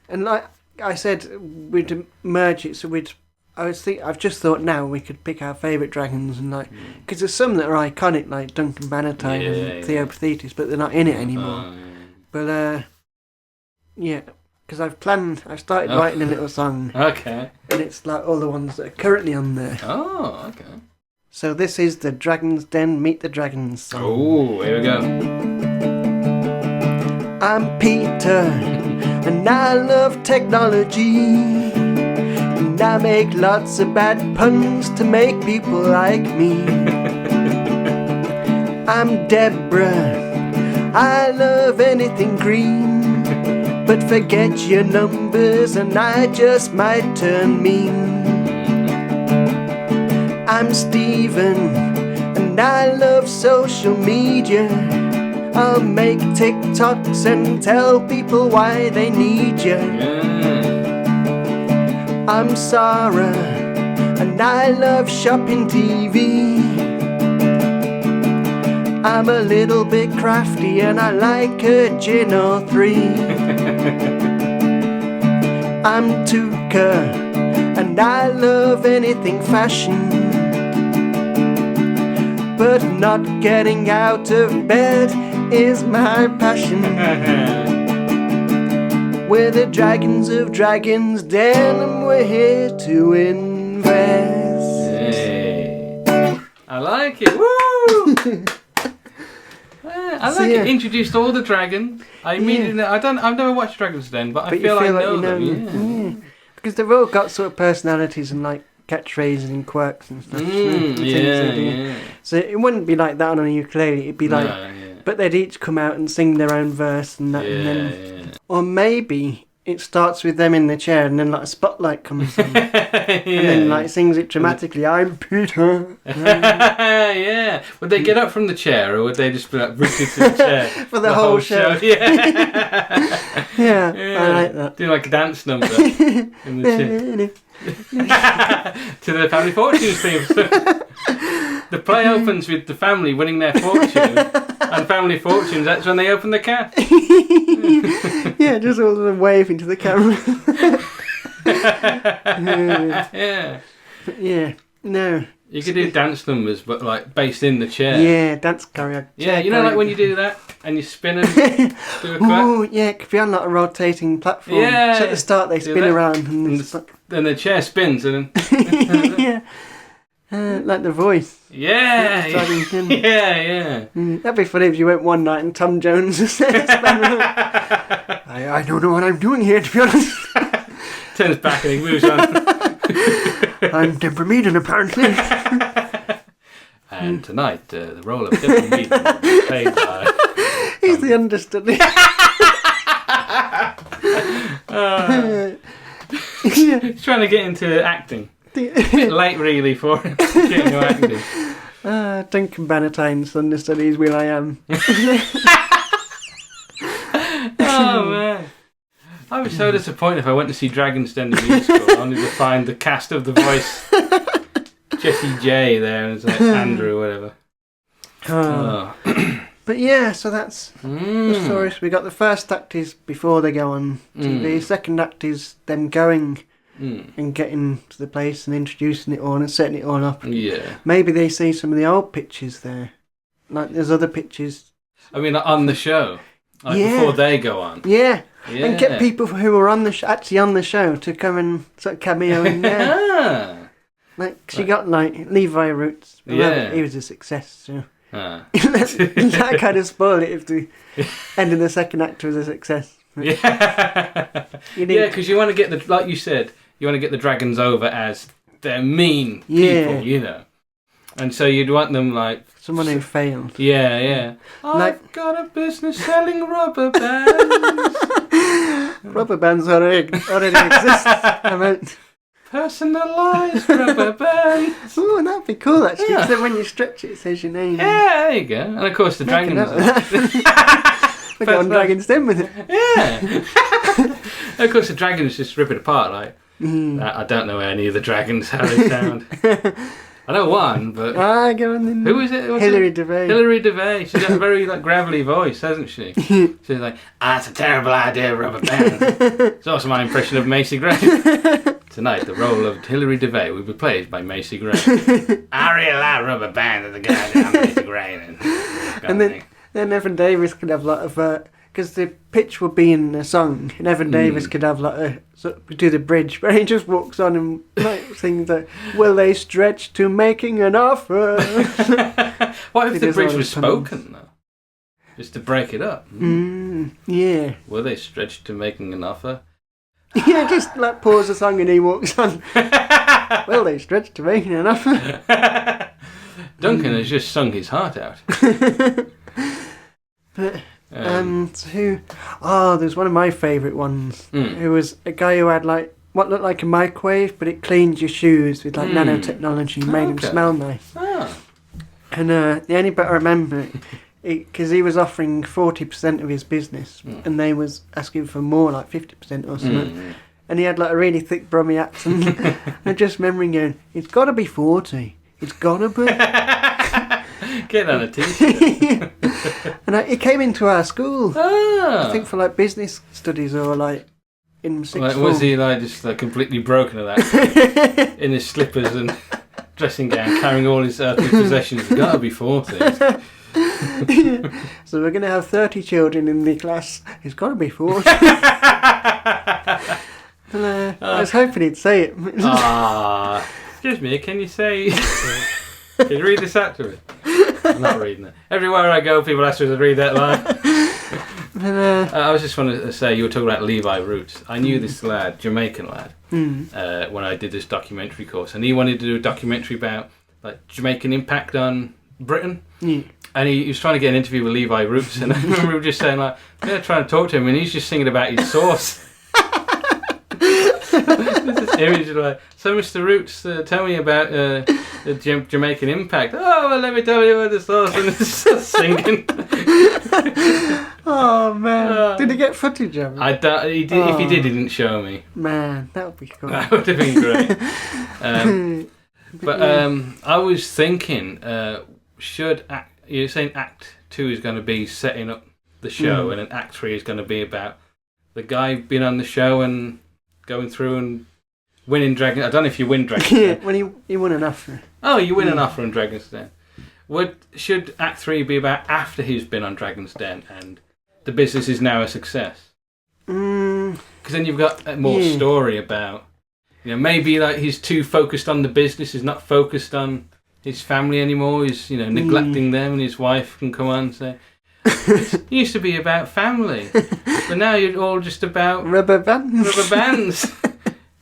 Speaker 1: like I said, we'd merge it. So I've just thought now we could pick our favourite dragons and like because there's some that are iconic like Duncan Bannatyne and Theopathetus, but they're not in it anymore. But because I've started writing a little song.
Speaker 2: Okay.
Speaker 1: And it's like all the ones that are currently on there.
Speaker 2: Oh, okay.
Speaker 1: So this is the Dragon's Den Meet the Dragons song.
Speaker 2: Oh, here we go.
Speaker 1: I'm Peter, and I love technology. And I make lots of bad puns to make people like me. I'm Deborah, I love anything green. But forget your numbers and I just might turn mean. I'm Steven, and I love social media. I'll make TikToks and tell people why they need you. I'm Sarah, and I love shopping TV. I'm a little bit crafty and I like a gin or three. I'm Tuka, and I love anything fashion. But not getting out of bed is my passion. We're the dragons of Dragon's Den, and we're here to invest.
Speaker 2: Hey. I like it. Woo! I like it. Introduced all the dragons. I've never watched Dragon's Den, but I feel like I know them. Yeah.
Speaker 1: Because they've all got sort of personalities and like catchphrases and quirks and stuff. So it wouldn't be like that on a ukulele. It'd be like, but they'd each come out and sing their own verse and that, and then, or maybe it starts with them in the chair and then like a spotlight comes on, and then like sings it dramatically. I'm Peter.
Speaker 2: Yeah. Would they get up from the chair, or would they just be like rooted to the chair
Speaker 1: for the whole show?
Speaker 2: Yeah.
Speaker 1: Yeah, I like that.
Speaker 2: Do like a dance number in the to the Family Fortunes theme. The play opens with the family winning their fortune, and Family Fortunes, that's when they open the cash.
Speaker 1: Yeah, just all of them waving to the camera.
Speaker 2: Yeah.
Speaker 1: Yeah, no.
Speaker 2: You could do dance numbers, but like based in the chair.
Speaker 1: Yeah, dance choreography.
Speaker 2: Yeah, you know, like when you do that and you spin and do a clap.
Speaker 1: Oh, yeah, it could be on like a rotating platform.
Speaker 2: Yeah.
Speaker 1: So at the start they spin around and
Speaker 2: then the chair spins and then.
Speaker 1: yeah. Like The Voice.
Speaker 2: Yeah. Yeah.
Speaker 1: That'd be funny if you went one night and Tom Jones was there. I don't know what I'm doing here, to be honest.
Speaker 2: Turns back and he moves on.
Speaker 1: I'm Deborah Meaden, apparently.
Speaker 2: And tonight, the role of Deborah Meaden will be played by...
Speaker 1: He's the understudy.
Speaker 2: He's trying to get into acting. A bit late, really, for him to get into acting.
Speaker 1: Duncan Bannatyne's understudies, Will I Am.
Speaker 2: Oh, man. I was so disappointed if I went to see Dragon's Den the musical, only to find the cast of The Voice. Jesse J there, and it's like Andrew or whatever. Oh.
Speaker 1: But yeah, so that's the story. So we got the first act is before they go on TV. Second act is them going and getting to the place and introducing it all and setting it all up.
Speaker 2: Yeah.
Speaker 1: Maybe they see some of the old pictures there. Like there's other pictures.
Speaker 2: I mean, like on the show. Like before they go on.
Speaker 1: Yeah. And get people who were on the actually on the show to come and sort of cameo in there. Like, she got like Levi Roots. Yeah. He was a success, so. That kind of spoiled it if the end of the second act was a success.
Speaker 2: Yeah. Because you want to get the, like you said, you want to get the dragons over as they're mean people, you know. And so you'd want them like...
Speaker 1: Someone who failed.
Speaker 2: Yeah. I've got a business selling rubber bands.
Speaker 1: Rubber bands already exist. I meant...
Speaker 2: Personalised rubber bands.
Speaker 1: Oh, that'd be cool actually. Because then when you stretch it, it says your name.
Speaker 2: Yeah, there you go. And of course the dragons.
Speaker 1: We're going Dragon's Den with it.
Speaker 2: Yeah. Of course the dragons just rip it apart. Like I don't know any of the dragons how they sound. I know one, but
Speaker 1: go on then.
Speaker 2: Who is it?
Speaker 1: Hilary Devey.
Speaker 2: Hilary Devey. She's got a very like gravelly voice, hasn't she? She's like, it's a terrible idea, rubber bands. It's also my impression of Macy Gray. Tonight, the role of Hilary Devey will be played by Macy Gray. I really like rubber bands as a guy down Macy Gray.
Speaker 1: And then Evan Davis could have a lot of because the pitch would be in a song, and Evan Davis could have like do the bridge where he just walks on and like sings like, "Will they stretch to making an offer?"
Speaker 2: What if the bridge was spoken though? Just to break it up.
Speaker 1: Yeah.
Speaker 2: Will they stretch to making an offer?
Speaker 1: Yeah, just like pause the song and he walks on. Will they stretch to making an offer?
Speaker 2: Duncan has just sung his heart out.
Speaker 1: But there's one of my favourite ones. Who was a guy who had like what looked like a microwave, but it cleaned your shoes with like nanotechnology and made them smell nice. And the only bit I remember, because he was offering 40% of his business, and they was asking for more, like 50% or something. And he had like a really thick Brummy accent. And just remembering going, it's got to be 40. It's got to be.
Speaker 2: Get on a t-shirt.
Speaker 1: And it came into our school. I think for like business studies or like in sixth form.
Speaker 2: Was he like just like completely broken at that? In his slippers and dressing gown, carrying all his earthly possessions. It's got to be 40.
Speaker 1: So we're going to have 30 children in the class. It's got to be 40. And, I was hoping he'd say it.
Speaker 2: Excuse me, can you say... Can you read this out to me? I'm not reading it. Everywhere I go, people ask me to read that line. I was just wanting to say, you were talking about Levi Roots. I knew this lad, Jamaican lad, when I did this documentary course. And he wanted to do a documentary about like Jamaican impact on Britain. And he was trying to get an interview with Levi Roots. And I remember we were just saying, like, trying to talk to him. And he's just singing about his sauce. There's this image like, so Mr. Roots, tell me about the Jamaican Impact. Oh, well, let me tell you what this was. And it's singing.
Speaker 1: Oh man! Did he get footage of it?
Speaker 2: I doubt he did. If he did, he didn't show me.
Speaker 1: Man, that would be cool.
Speaker 2: That would have been great. I was thinking, you're saying Act 2 is going to be setting up the show, and then Act 3 is going to be about the guy being on the show and going through and winning Dragon. I don't know if you win Dragon's Den.
Speaker 1: When he won an offer.
Speaker 2: Oh, you win an offer on Dragon's Den. Should Act 3 be about after he's been on Dragon's Den and the business is now a success? Because then you've got more story about, maybe like he's too focused on the business, he's not focused on his family anymore, he's, neglecting them, and his wife can come on and say, it used to be about family, but now you're all just about
Speaker 1: rubber bands.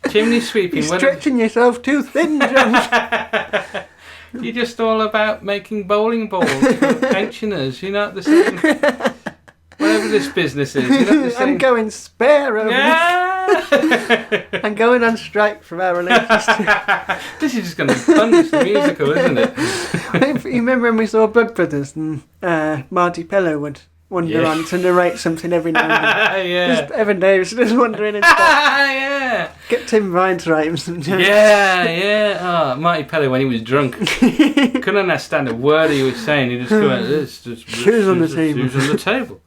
Speaker 2: Chimney sweeping.
Speaker 1: You're stretching yourself too thin, John.
Speaker 2: You're just all about making bowling balls for pensioners. You're not the same. Whatever this business is, you're not the same.
Speaker 1: I'm going spare over
Speaker 2: Yeah!
Speaker 1: I'm going on strike from our latest.
Speaker 2: This is just going to punish the musical, isn't it?
Speaker 1: You remember when we saw Blood Brothers and Marty Pellow would wander on to narrate something every now and then?
Speaker 2: Yeah.
Speaker 1: Just Evan Davis just wandering and stuff.
Speaker 2: Yeah.
Speaker 1: Get Tim Vine to write him some jokes.
Speaker 2: Yeah. Oh, Marty Pellow when he was drunk couldn't understand a word he was saying. He just go like this.
Speaker 1: Shoes on the table.
Speaker 2: Shoes on the table.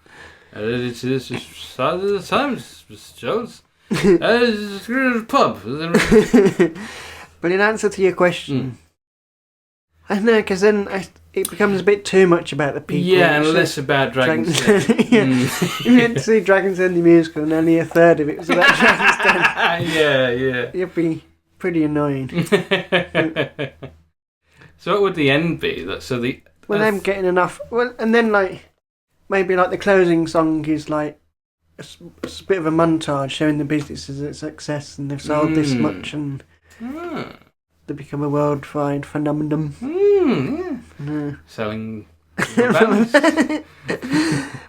Speaker 2: This is side of the Times, Mr. Jones. It's a pub.
Speaker 1: But in answer to your question, I don't know, because then it becomes a bit too much about the people.
Speaker 2: Yeah, and less about Dragon's Den.
Speaker 1: If you went to see Dragon's Den the musical and only a third of it was about Dragon's Den.
Speaker 2: Yeah.
Speaker 1: You'd be pretty annoyed.
Speaker 2: So what would the end be?
Speaker 1: When I'm getting enough... Well, and then, maybe, the closing song is, a bit of a montage showing the business as a success and they've sold this much and... They become a worldwide phenomenon.
Speaker 2: Selling bands.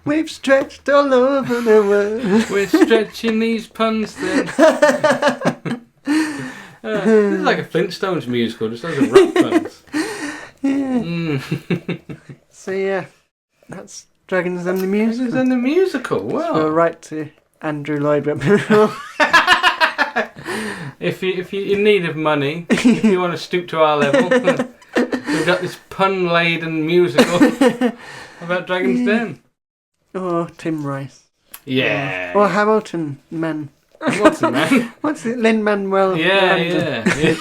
Speaker 1: We've stretched all over the world.
Speaker 2: We're stretching these puns then. This is like a Flintstones musical, just loads of rock puns.
Speaker 1: So yeah, that's Dragons and the Musical.
Speaker 2: Dragons and the Musical, wow.
Speaker 1: So right to Andrew Lloyd Webber.
Speaker 2: If you're in need of money, if you want to stoop to our level, we've got this pun-laden musical about Dragon's Den.
Speaker 1: Or Tim Rice.
Speaker 2: Yeah.
Speaker 1: Or Hamilton Man.
Speaker 2: Hamilton Man?
Speaker 1: What's it? Lin-Manuel Miranda.
Speaker 2: Yeah.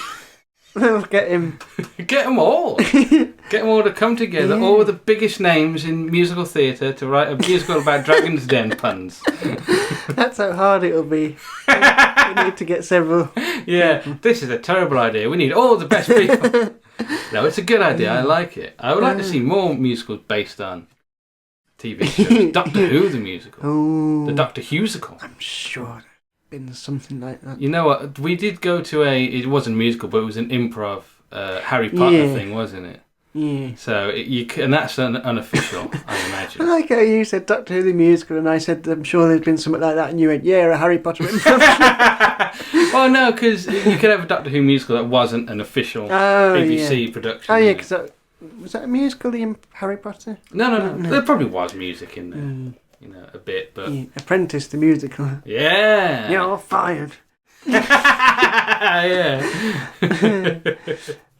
Speaker 1: We'll get him.
Speaker 2: Get them all. Get them all to come together. Yeah. All the biggest names in musical theatre to write a musical about Dragon's Den puns.
Speaker 1: That's how hard it'll be. We need to get several.
Speaker 2: Yeah, this is a terrible idea. We need all the best people. No, it's a good idea. I like it. I would like to see more musicals based on TV shows. Doctor Who the musical.
Speaker 1: Oh.
Speaker 2: The Doctor Husical.
Speaker 1: I'm sure there's been something like that.
Speaker 2: You know what? We did go to it wasn't a musical, but it was an improv Harry Potter thing, wasn't it?
Speaker 1: Yeah.
Speaker 2: So and that's unofficial, I imagine.
Speaker 1: I like how you said Doctor Who the musical, and I said I'm sure there's been something like that, and you went, yeah, a Harry Potter improv.
Speaker 2: Well, no, because you could have a Doctor Who musical that wasn't an official BBC production.
Speaker 1: Oh yeah, because was that a musical in Harry Potter?
Speaker 2: No. There probably was music in there, a bit, but
Speaker 1: Apprentice the musical.
Speaker 2: Yeah.
Speaker 1: You're fired.
Speaker 2: Yeah.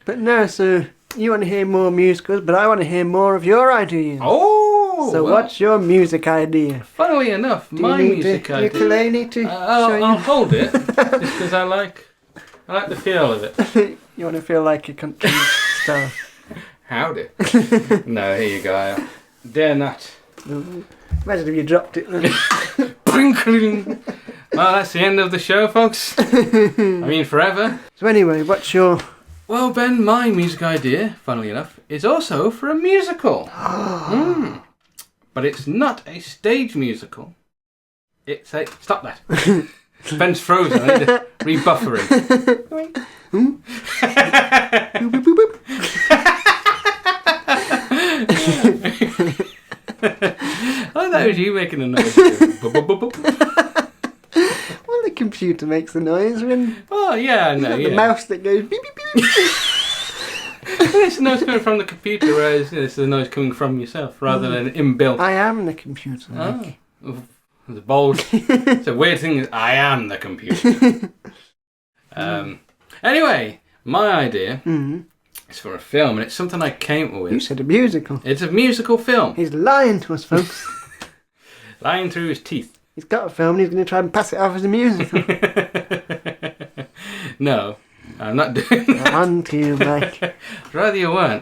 Speaker 1: But no, so. You want to hear more musicals, but I want to hear more of your ideas.
Speaker 2: Oh!
Speaker 1: So what's your music idea?
Speaker 2: Funnily enough, my music idea...
Speaker 1: ukulele to show you?
Speaker 2: I'll hold it, just because I like the feel of it.
Speaker 1: You want to feel like a country star.
Speaker 2: Howdy. No, here you go. I dare not.
Speaker 1: Imagine if you dropped it then.
Speaker 2: Well, that's the end of the show, folks. I mean, forever.
Speaker 1: So anyway, what's your...
Speaker 2: Well, Ben, my music idea, funnily enough, is also for a musical. But it's not a stage musical. It's a... Stop that. Ben's frozen. I need to rebuffer him. I thought it was you making a noise.
Speaker 1: Well, it can computer makes the noise when...
Speaker 2: Oh, yeah, I know,
Speaker 1: The mouse that goes beep, beep, beep.
Speaker 2: It's the noise coming from the computer, whereas it's the noise coming from yourself, rather than inbuilt.
Speaker 1: I am the computer. Mike.
Speaker 2: It's bold. It's a weird thing. I am the computer. Anyway, my idea is for a film, and it's something I came up with.
Speaker 1: You said a musical.
Speaker 2: It's a musical film.
Speaker 1: He's lying to us, folks.
Speaker 2: Lying through his teeth.
Speaker 1: He's got a film and he's going to try and pass it off as a musical.
Speaker 2: No, I'm not doing that.
Speaker 1: I'm on to you, Mike.
Speaker 2: I'd rather you weren't.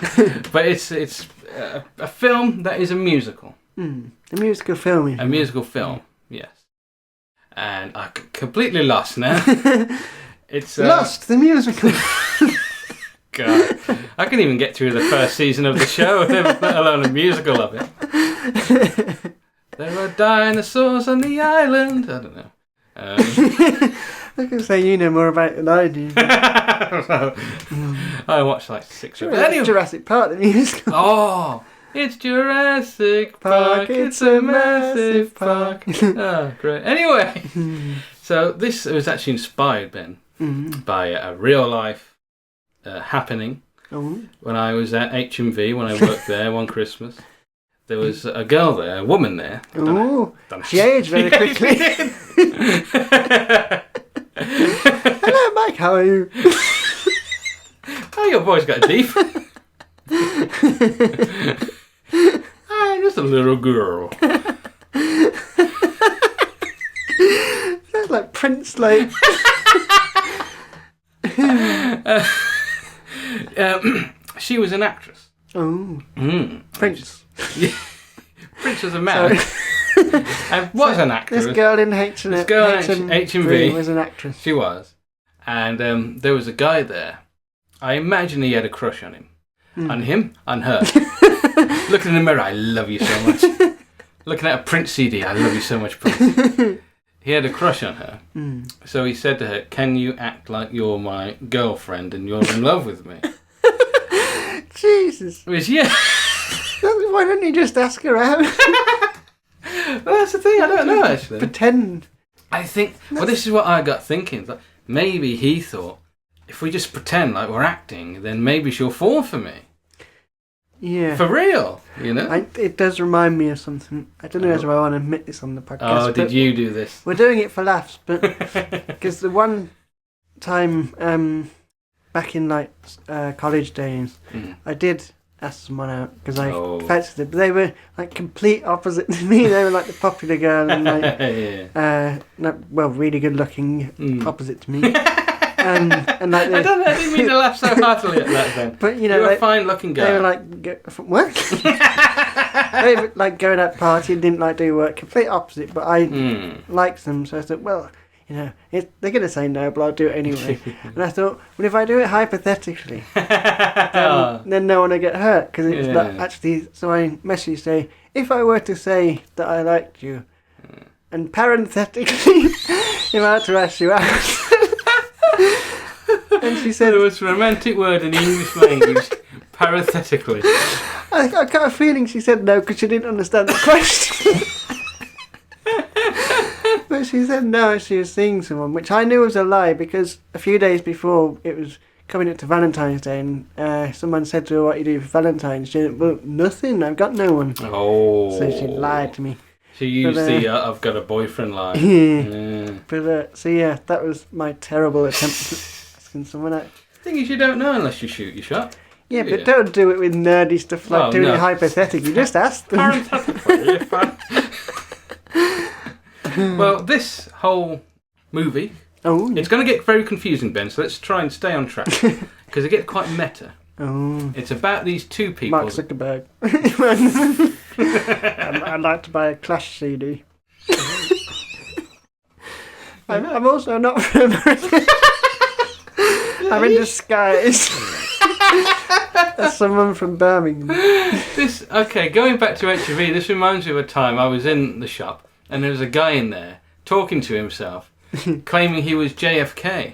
Speaker 2: But it's a film that is a musical.
Speaker 1: A musical film.
Speaker 2: A musical film, yes. And I'm completely lost now. It's
Speaker 1: Lost, the musical.
Speaker 2: God, I couldn't even get through the first season of the show, let alone a musical of it. There are dinosaurs on the island. I don't know.
Speaker 1: I was going to say you know more about it than I do.
Speaker 2: I watched like 6 of it.
Speaker 1: Anyway. Jurassic Park, the musical.
Speaker 2: Oh, it's Jurassic Park. It's a massive park. Oh, great. Anyway, so this was actually inspired, Ben, by a real life happening. When I was at HMV, when I worked there one Christmas. There was a girl there, a woman there.
Speaker 1: Oh, she aged very quickly. Hello, Mike, how are you?
Speaker 2: Oh, your voice got deep. I'm just a little girl.
Speaker 1: Sounds like Prince, like.
Speaker 2: She was an actress.
Speaker 1: Oh. Prince.
Speaker 2: Yeah. Prince was a man. And was an actress.
Speaker 1: This girl in HMV was an actress.
Speaker 2: She was. And there was a guy there. I imagine he had a crush on him. On him, on her. Looking in the mirror, I love you so much. Looking at a Prince CD, I love you so much, Prince. He had a crush on her. So he said to her, can you act like you're my girlfriend and you're in love with me?
Speaker 1: Jesus.
Speaker 2: Which, yeah.
Speaker 1: Why don't you just ask her out?
Speaker 2: Well, that's the thing, I don't know actually.
Speaker 1: Pretend.
Speaker 2: I think, well, this is what I got thinking. Like, maybe he thought, if we just pretend like we're acting, then maybe she'll fall for me.
Speaker 1: Yeah.
Speaker 2: For real, you know?
Speaker 1: It does remind me of something. I don't know if I want to admit this on the podcast.
Speaker 2: Oh, did you do this?
Speaker 1: We're doing it for laughs, but because the one time back in like college days, I did ask someone out because I fancied it, but they were like complete opposite to me. They were like the popular girl and like really good looking opposite to me. And like
Speaker 2: I didn't mean to laugh so heartily at that then.
Speaker 1: But you know,
Speaker 2: you're a fine looking guy.
Speaker 1: They were like what? They were like going out party and didn't like do work. Complete opposite, but I liked them, so I thought, well, you know, they're going to say no, but I'll do it anyway. And I thought, well, if I do it hypothetically, then no one will get hurt. Because it's not actually, so I messaged say, if I were to say that I liked you, and parenthetically, if I had to ask you out. And she said,
Speaker 2: there was a romantic word in the English language, parenthetically.
Speaker 1: I got a feeling she said no because she didn't understand the question. But she said no, she was seeing someone, which I knew was a lie because a few days before it was coming up to Valentine's Day and someone said to her, what you do for Valentine's? She said, well, nothing, I've got no one.
Speaker 2: Oh.
Speaker 1: So she lied to me.
Speaker 2: She used I've got a boyfriend line.
Speaker 1: Yeah. But, so yeah, that was my terrible attempt at asking someone out.
Speaker 2: The thing is, you don't know unless you shoot your shot.
Speaker 1: Yeah, but don't do it with nerdy stuff like doing it hypothetically. Just ask them.
Speaker 2: Parenthetically, well, this whole movie, it's going to get very confusing, Ben, so let's try and stay on track. Because it gets quite meta.
Speaker 1: Oh.
Speaker 2: It's about these two people.
Speaker 1: Mark Zuckerberg. I'd like to buy a Clash CD. I'm also not from America. I'm in disguise as someone from Birmingham.
Speaker 2: Going back to HV, this reminds me of a time I was in the shop and there was a guy in there talking to himself, claiming he was JFK.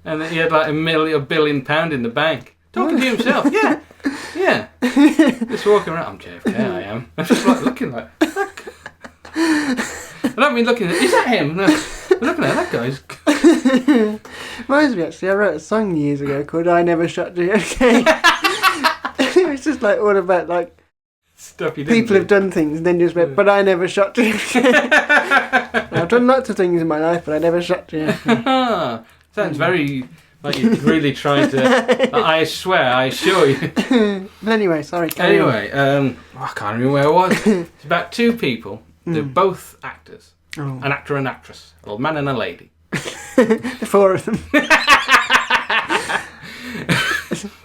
Speaker 2: And that he had like £1 billion in the bank. Talking to himself, yeah. Just walking around, I'm JFK, I am. I'm just like looking like, don't mean looking at it. Is that him? No. I'm looking at that guy's.
Speaker 1: Reminds me, actually, I wrote a song years ago called I Never Shot JFK. It was just like all about like
Speaker 2: Stuff you didn't
Speaker 1: people
Speaker 2: do.
Speaker 1: have done things and then just went, but I never shot JFK. I've done lots of things in my life, but I never shot JFK.
Speaker 2: Sounds very like you're really trying to. I swear, I assure you.
Speaker 1: But anyway, sorry. carry on.
Speaker 2: Anyway, I can't remember where I was. It's about two people. They're both actors.
Speaker 1: Oh.
Speaker 2: An actor and actress. A little man and a lady.
Speaker 1: The four of them.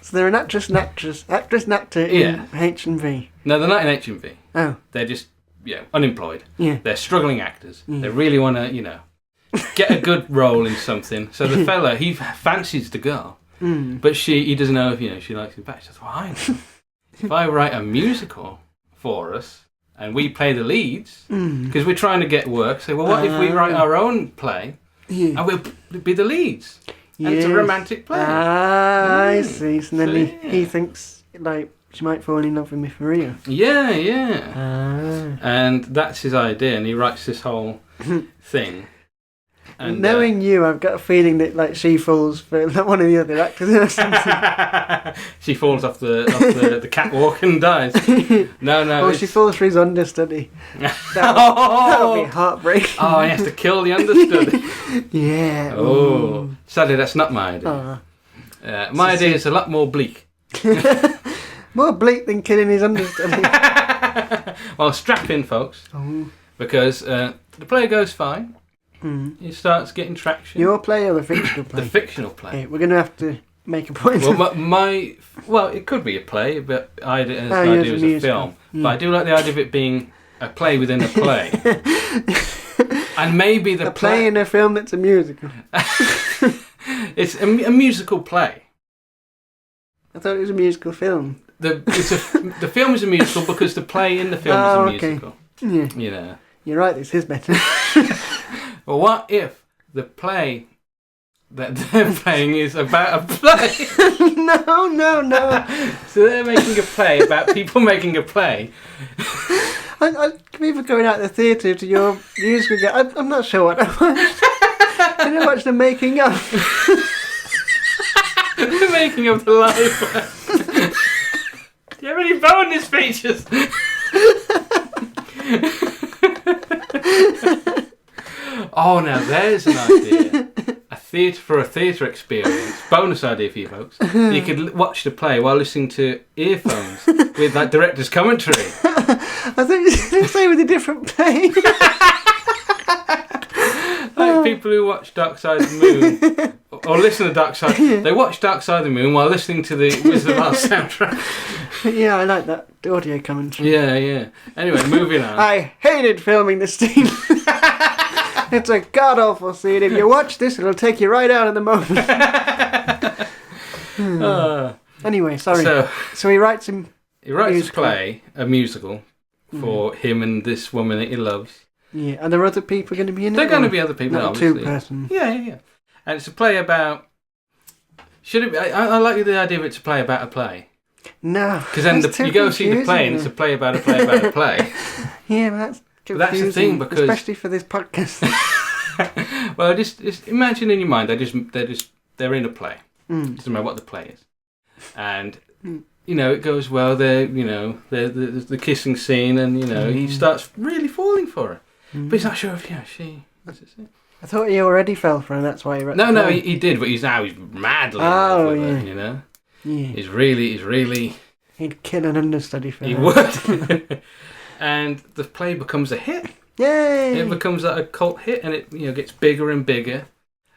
Speaker 1: So they're an actress and actor in H and V.
Speaker 2: No, they're not in H&V.
Speaker 1: Oh.
Speaker 2: They're just, unemployed.
Speaker 1: Yeah.
Speaker 2: They're struggling actors. They really want to, get a good role in something. So the fella, he fancies the girl. But he doesn't know if, she likes him back. She says, well, I know. If I write a musical for us and we play the leads, because we're trying to get work, so, well, what if we write our own play and we'll be the leads? And it's a romantic play.
Speaker 1: I see. So then he thinks, like, she might fall in love with me for real.
Speaker 2: Yeah. And that's his idea, and he writes this whole thing. And,
Speaker 1: knowing you, I've got a feeling that like she falls for one of the other actors or something.
Speaker 2: She falls off the catwalk and dies. No.
Speaker 1: Or she falls for his understudy. That would be heartbreaking.
Speaker 2: Oh, he has to kill the understudy.
Speaker 1: Yeah.
Speaker 2: Oh, sadly, that's not my idea. My idea is a lot more bleak.
Speaker 1: More bleak than killing his understudy.
Speaker 2: Well, strap in, folks, because the play goes fine. It starts getting traction.
Speaker 1: Your play or the fictional play?
Speaker 2: The fictional play.
Speaker 1: Okay, we're going to have to make a point.
Speaker 2: Well, it could be a play, but I do as a film. But I do like the idea of it being a play within a play. And maybe the
Speaker 1: play in a film that's a musical.
Speaker 2: It's a musical play.
Speaker 1: I thought it was a musical film.
Speaker 2: The film is a musical because the play in the film is a musical.
Speaker 1: Yeah. You're right, this is better.
Speaker 2: Well, what if the play that they're playing is about a play?
Speaker 1: No.
Speaker 2: So they're making a play about people making a play.
Speaker 1: People going out to the theatre to your musical. I'm not sure what I watched. Did I watch the making of?
Speaker 2: The making of the live. Do you have any bonus features? Oh, now there's an idea. A theatre experience. Bonus idea for you folks. You could watch the play while listening to earphones with that director's commentary.
Speaker 1: I thought you were going to say with a different play.
Speaker 2: Like people who watch Dark Side of the Moon or listen to Dark Side, they watch Dark Side of the Moon while listening to the Wizard of Oz soundtrack.
Speaker 1: Yeah, I like that audio commentary.
Speaker 2: Yeah. Anyway, moving on.
Speaker 1: I hated filming this scene. It's a god awful scene. If you watch this, it'll take you right out of the moment. Anyway, sorry. So he writes him.
Speaker 2: He writes a musical for him and this woman that he loves.
Speaker 1: Yeah, and there are other people going to be in it?
Speaker 2: There are going to be other people,
Speaker 1: not
Speaker 2: obviously.
Speaker 1: Two-person.
Speaker 2: Yeah. And it's a play about... Should it be... I like the idea of it to play about a play.
Speaker 1: No.
Speaker 2: Because then you go see the play and it's a play about a play about a play.
Speaker 1: Yeah, but that's confusing.
Speaker 2: But that's the thing, because...
Speaker 1: Especially for this podcast.
Speaker 2: Well, just imagine in your mind, they're in a play. Doesn't matter what the play is. And... it goes well. There's the kissing scene, and he starts really falling for her, but he's not sure if she.
Speaker 1: I thought he already fell for her. That's why he wrote.
Speaker 2: No, he did, but he's madly in love with her.
Speaker 1: Yeah.
Speaker 2: He's really.
Speaker 1: He'd kill an understudy for her.
Speaker 2: He would. And the play becomes a hit.
Speaker 1: Yay!
Speaker 2: It becomes a cult hit, and it gets bigger and bigger.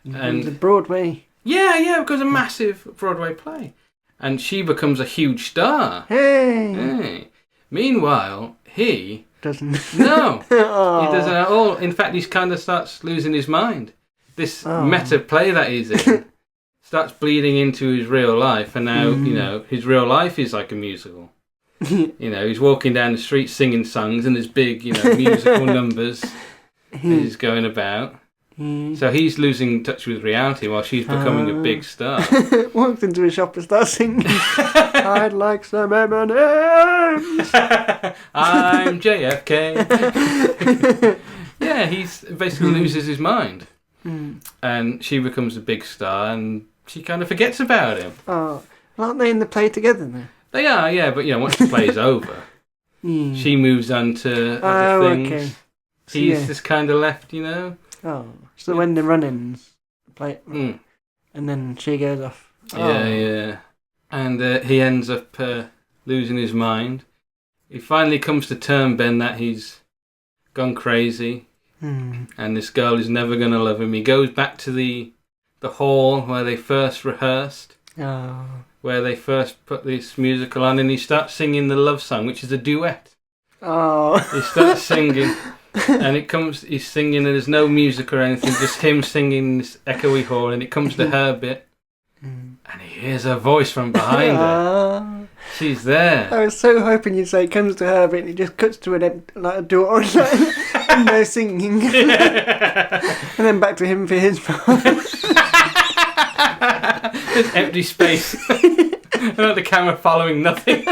Speaker 2: And
Speaker 1: the Broadway.
Speaker 2: Yeah, it becomes a massive Broadway play. And she becomes a huge star.
Speaker 1: Hey!
Speaker 2: Meanwhile, he...
Speaker 1: doesn't.
Speaker 2: No! He doesn't at all. In fact, he kind of starts losing his mind. This meta play that he's in starts bleeding into his real life. And now, his real life is like a musical. He's walking down the street singing songs and there's big, musical numbers he's going about. So he's losing touch with reality while she's becoming a big star.
Speaker 1: Walks into a shop and starts singing. I'd like some M&M's.
Speaker 2: I'm JFK. Yeah, he's basically loses his mind.
Speaker 1: Mm.
Speaker 2: And she becomes a big star and she kind of forgets about him.
Speaker 1: Oh, aren't they in the play together now?
Speaker 2: They are, yeah, but once the play's over, she moves on to other things.
Speaker 1: Okay.
Speaker 2: He's just kind of left,
Speaker 1: Oh, so when the run-ins play, and then she goes off.
Speaker 2: Yeah. And he ends up losing his mind. He finally comes to term, Ben, that he's gone crazy. And this girl is never going to love him. He goes back to the hall where they first rehearsed, where they first put this musical on, and he starts singing the love song, which is a duet.
Speaker 1: Oh.
Speaker 2: He starts singing, and he's singing, and there's no music or anything, just him singing in this echoey hall, and it comes to her bit, and he hears her voice from behind her. She's there.
Speaker 1: I was so hoping you'd say it comes to her, but it just cuts to a door and no singing. And then back to him for his part.
Speaker 2: There's empty space. And the camera following nothing.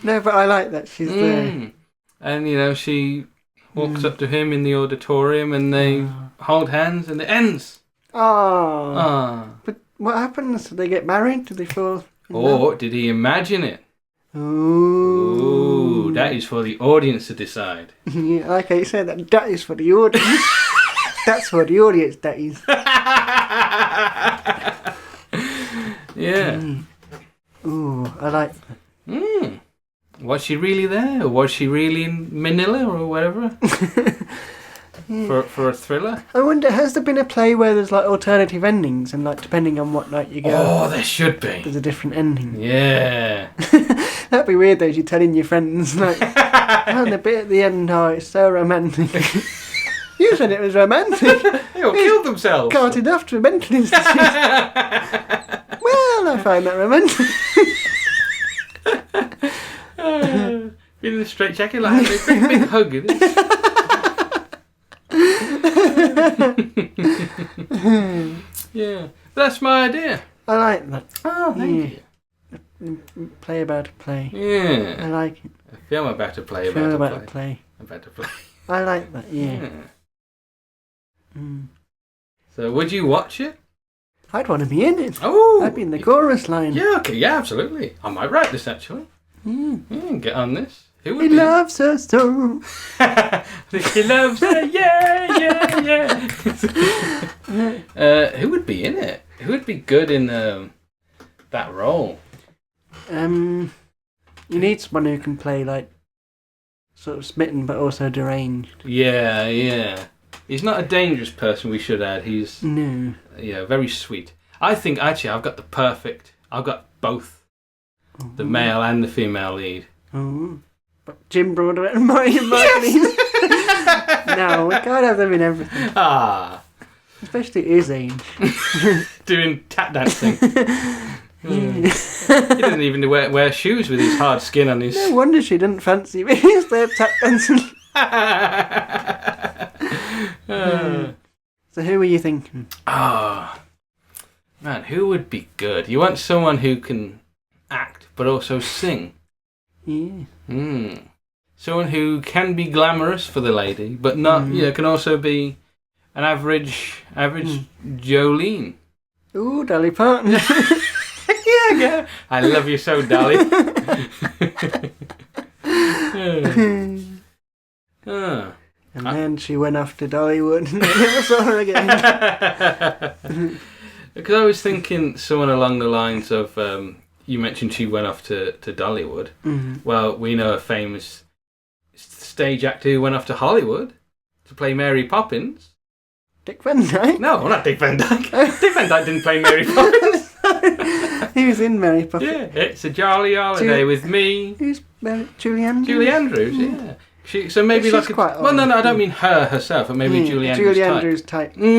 Speaker 1: No, but I like that she's there.
Speaker 2: And, she walks up to him in the auditorium and they hold hands and it ends. But what happens? Do they get married? Do they fall? Or did he imagine it?
Speaker 1: Ooh.
Speaker 2: That is for the audience to decide.
Speaker 1: Yeah, like I said, that is for the audience. That's for the audience, that is.
Speaker 2: Yeah.
Speaker 1: Ooh, I like that.
Speaker 2: Was she really there? Or was she really in Manila or whatever? For a thriller?
Speaker 1: I wonder, has there been a play where there's alternative endings and depending on what night you go?
Speaker 2: Oh, there should be.
Speaker 1: There's a different ending.
Speaker 2: Yeah.
Speaker 1: That'd be weird though, you're telling your friends the bit at the end, it's so romantic. You said it was romantic.
Speaker 2: They all killed themselves.
Speaker 1: Carted off to a mental institute. Well, I find that romantic.
Speaker 2: In the straight jacket, a big hug. Yeah, that's my idea.
Speaker 1: I like that.
Speaker 2: Oh, thank you.
Speaker 1: Play about a play.
Speaker 2: Yeah.
Speaker 1: I like it.
Speaker 2: A film about to play.
Speaker 1: About a play.
Speaker 2: About to play.
Speaker 1: I like that, yeah.
Speaker 2: So, would you watch it?
Speaker 1: I'd want to be in it.
Speaker 2: Oh!
Speaker 1: I'd be in the chorus line.
Speaker 2: Yeah, okay, yeah, absolutely. I might write this, actually. Get on this. Who would
Speaker 1: he loves her so.
Speaker 2: He loves her, yeah. Who would be in it? Who would be good in that role?
Speaker 1: You need someone who can play sort of smitten but also deranged.
Speaker 2: Yeah. He's not a dangerous person, we should add. He's very sweet. I think actually I've got both the male and the female lead.
Speaker 1: Oh. But Jim Broadway and Marion Martin. No, we can't have them in everything. Especially his age.
Speaker 2: Doing tap dancing. He doesn't even wear shoes with his hard skin on his...
Speaker 1: No wonder she didn't fancy me. He's there tap dancing. So who were you thinking?
Speaker 2: Man, who would be good? You want someone who can act but also sing.
Speaker 1: Yeah.
Speaker 2: Someone who can be glamorous for the lady, but not, can also be an average Jolene.
Speaker 1: Ooh, Dolly Parton.
Speaker 2: Yeah. I love you so, Dolly.
Speaker 1: And then she went off to Dollywood and I never saw her again.
Speaker 2: Because I was thinking someone along the lines of, you mentioned she went off to Dollywood. Well, we know a famous stage actor who went off to Hollywood to play Mary Poppins.
Speaker 1: Dick Van Dyke?
Speaker 2: No, not Dick Van Dyke. Dick Van Dyke didn't play Mary Poppins.
Speaker 1: He was in Mary Poppins.
Speaker 2: Yeah, it's a jolly holiday with me.
Speaker 1: Who's Julie Andrews?
Speaker 2: Julie Andrews, yeah. So maybe
Speaker 1: she's quite old.
Speaker 2: No, I don't mean her herself, but maybe Julie Andrews type. Yeah.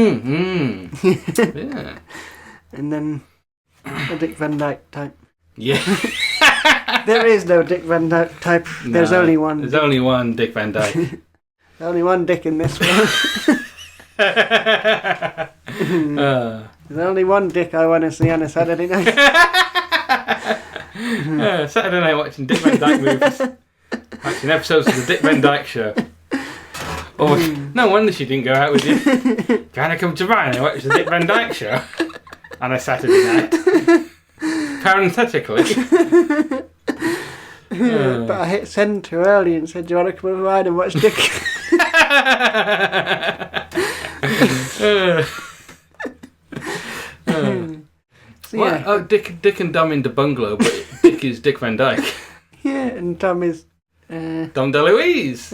Speaker 1: And then a Dick Van Dyke type.
Speaker 2: Yeah.
Speaker 1: There is no Dick Van Dyke type.
Speaker 2: No,
Speaker 1: there's only one.
Speaker 2: There's only one Dick Van Dyke.
Speaker 1: Only one Dick in this world. There's only one Dick I want to see on a Saturday night.
Speaker 2: Saturday night watching Dick Van Dyke movies. Watching episodes of the Dick Van Dyke Show. Or no wonder she didn't go out with you. Can I come to mine and watch the Dick Van Dyke Show on a Saturday night? Parenthetically.
Speaker 1: But I hit send too early and said, do you want to come over mine and watch Dick? So, yeah.
Speaker 2: Oh, Dick and Dom in the bungalow, but Dick is Dick Van Dyke.
Speaker 1: Yeah, and Dom is...
Speaker 2: Dom DeLuise.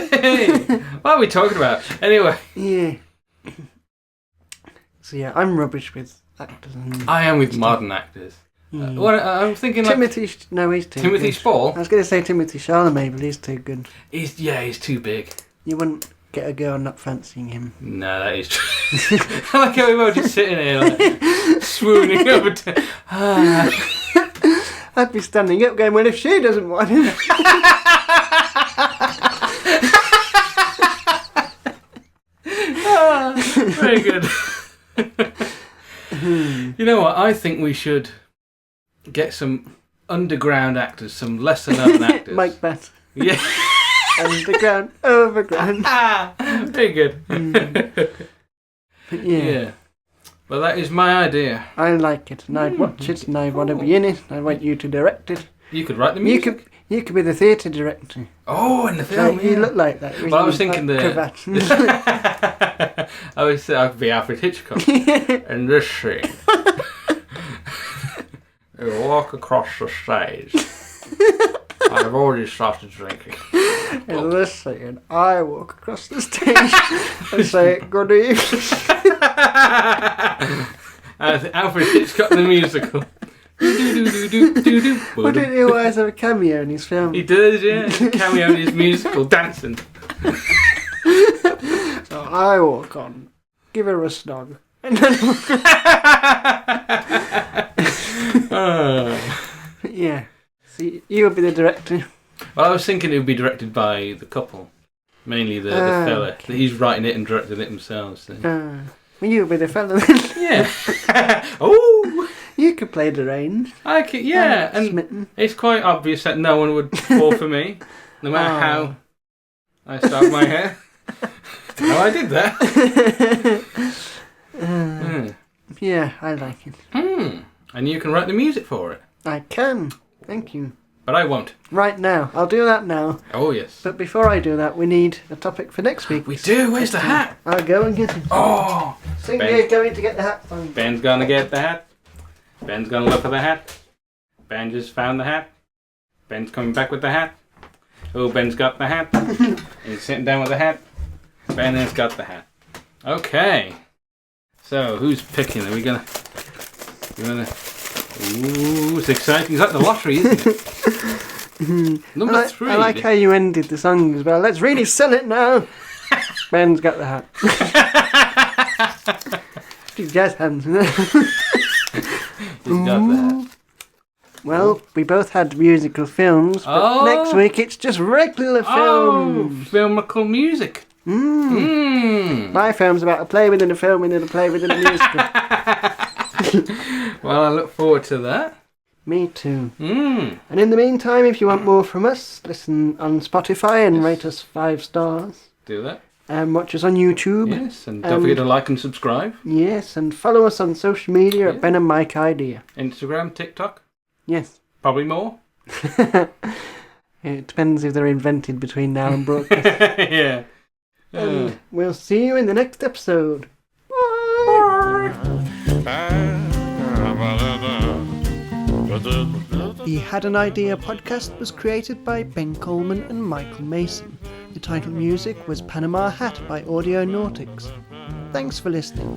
Speaker 2: Hey, what are we talking about? Anyway.
Speaker 1: Yeah. So yeah, I'm rubbish with actors. And
Speaker 2: I am with modern actors. I'm thinking
Speaker 1: Timothy... No, he's too
Speaker 2: Timothy
Speaker 1: good.
Speaker 2: Spall.
Speaker 1: I was going to say Timothy Chalamet, but he's too good.
Speaker 2: He's too big.
Speaker 1: You wouldn't get a girl not fancying him.
Speaker 2: No, that is true. I like how we were just sitting here like swooning over to...
Speaker 1: I'd be standing up going, well, if she doesn't want him...
Speaker 2: Very good. You know what? I think we should get some underground actors, some lesser known actors.
Speaker 1: Mike Batt.
Speaker 2: Yeah.
Speaker 1: Underground, overground.
Speaker 2: Very good.
Speaker 1: But yeah.
Speaker 2: Well, that is my idea.
Speaker 1: I like it, and I'd watch it, and I'd want to be in it. I want you to direct it.
Speaker 2: You could write the music.
Speaker 1: You could be the theatre director.
Speaker 2: Oh, in the film.
Speaker 1: You look like that.
Speaker 2: Well, I was thinking
Speaker 1: cravat.
Speaker 2: I could be Alfred Hitchcock. In this scene, you walk across the stage. I've already started drinking.
Speaker 1: In this scene, I walk across the stage and say, good evening.
Speaker 2: Alfred Hitchcock the musical.
Speaker 1: Why didn't he always have a cameo in his film?
Speaker 2: He does, yeah. Cameo in his musical, dancing.
Speaker 1: So I walk on, give her a snog, and then yeah. See, you would be the director.
Speaker 2: Well, I was thinking it would be directed by the couple, mainly the fella. Okay. He's writing it and directing it himself. So.
Speaker 1: Well, you would be the fella then.
Speaker 2: Yeah. Oh.
Speaker 1: You could play the range.
Speaker 2: I could, yeah, and
Speaker 1: smitten.
Speaker 2: It's quite obvious that no one would fall for me, no matter how I style my hair. No, I did that.
Speaker 1: Yeah, I like it.
Speaker 2: And you can write the music for it.
Speaker 1: I can. Thank you.
Speaker 2: But I won't.
Speaker 1: Right now. I'll do that now.
Speaker 2: Oh, yes.
Speaker 1: But before I do that, we need a topic for next week.
Speaker 2: We do. Where's the hat?
Speaker 1: I'll go and get it.
Speaker 2: Oh!
Speaker 1: You're going to get the hat from.
Speaker 2: Ben's going to get the hat. Ben's going to look for the hat. Ben just found the hat. Ben's coming back with the hat. Oh, Ben's got the hat. He's sitting down with the hat. Ben has got the hat. Okay. So, who's picking? Are we going to... Ooh, it's exciting. It's like the lottery, isn't it? Number 3.
Speaker 1: I like how you ended the song as well. Let's really sell it now. Ben's got the hat. Jazz hands.
Speaker 2: He's got the hat.
Speaker 1: Well, we both had musical films, but next week it's just regular films.
Speaker 2: Oh, filmical music.
Speaker 1: My film's about a play within a film within a play within a musical.
Speaker 2: Well, I look forward to that.
Speaker 1: Me too. And in the meantime, if you want more from us, listen on Spotify and rate us 5 stars.
Speaker 2: Do that.
Speaker 1: And watch us on YouTube.
Speaker 2: Yes, and don't forget to like and subscribe.
Speaker 1: Yes, and follow us on social media at Ben and Mike Idea.
Speaker 2: Instagram, TikTok.
Speaker 1: Yes.
Speaker 2: Probably more.
Speaker 1: It depends if they're invented between now and broadcast.
Speaker 2: Yeah.
Speaker 1: And we'll see you in the next episode. The Had an Idea podcast was created by Ben Coleman and Michael Mason. The title music was Panama Hat by Audio Nautics. Thanks for listening.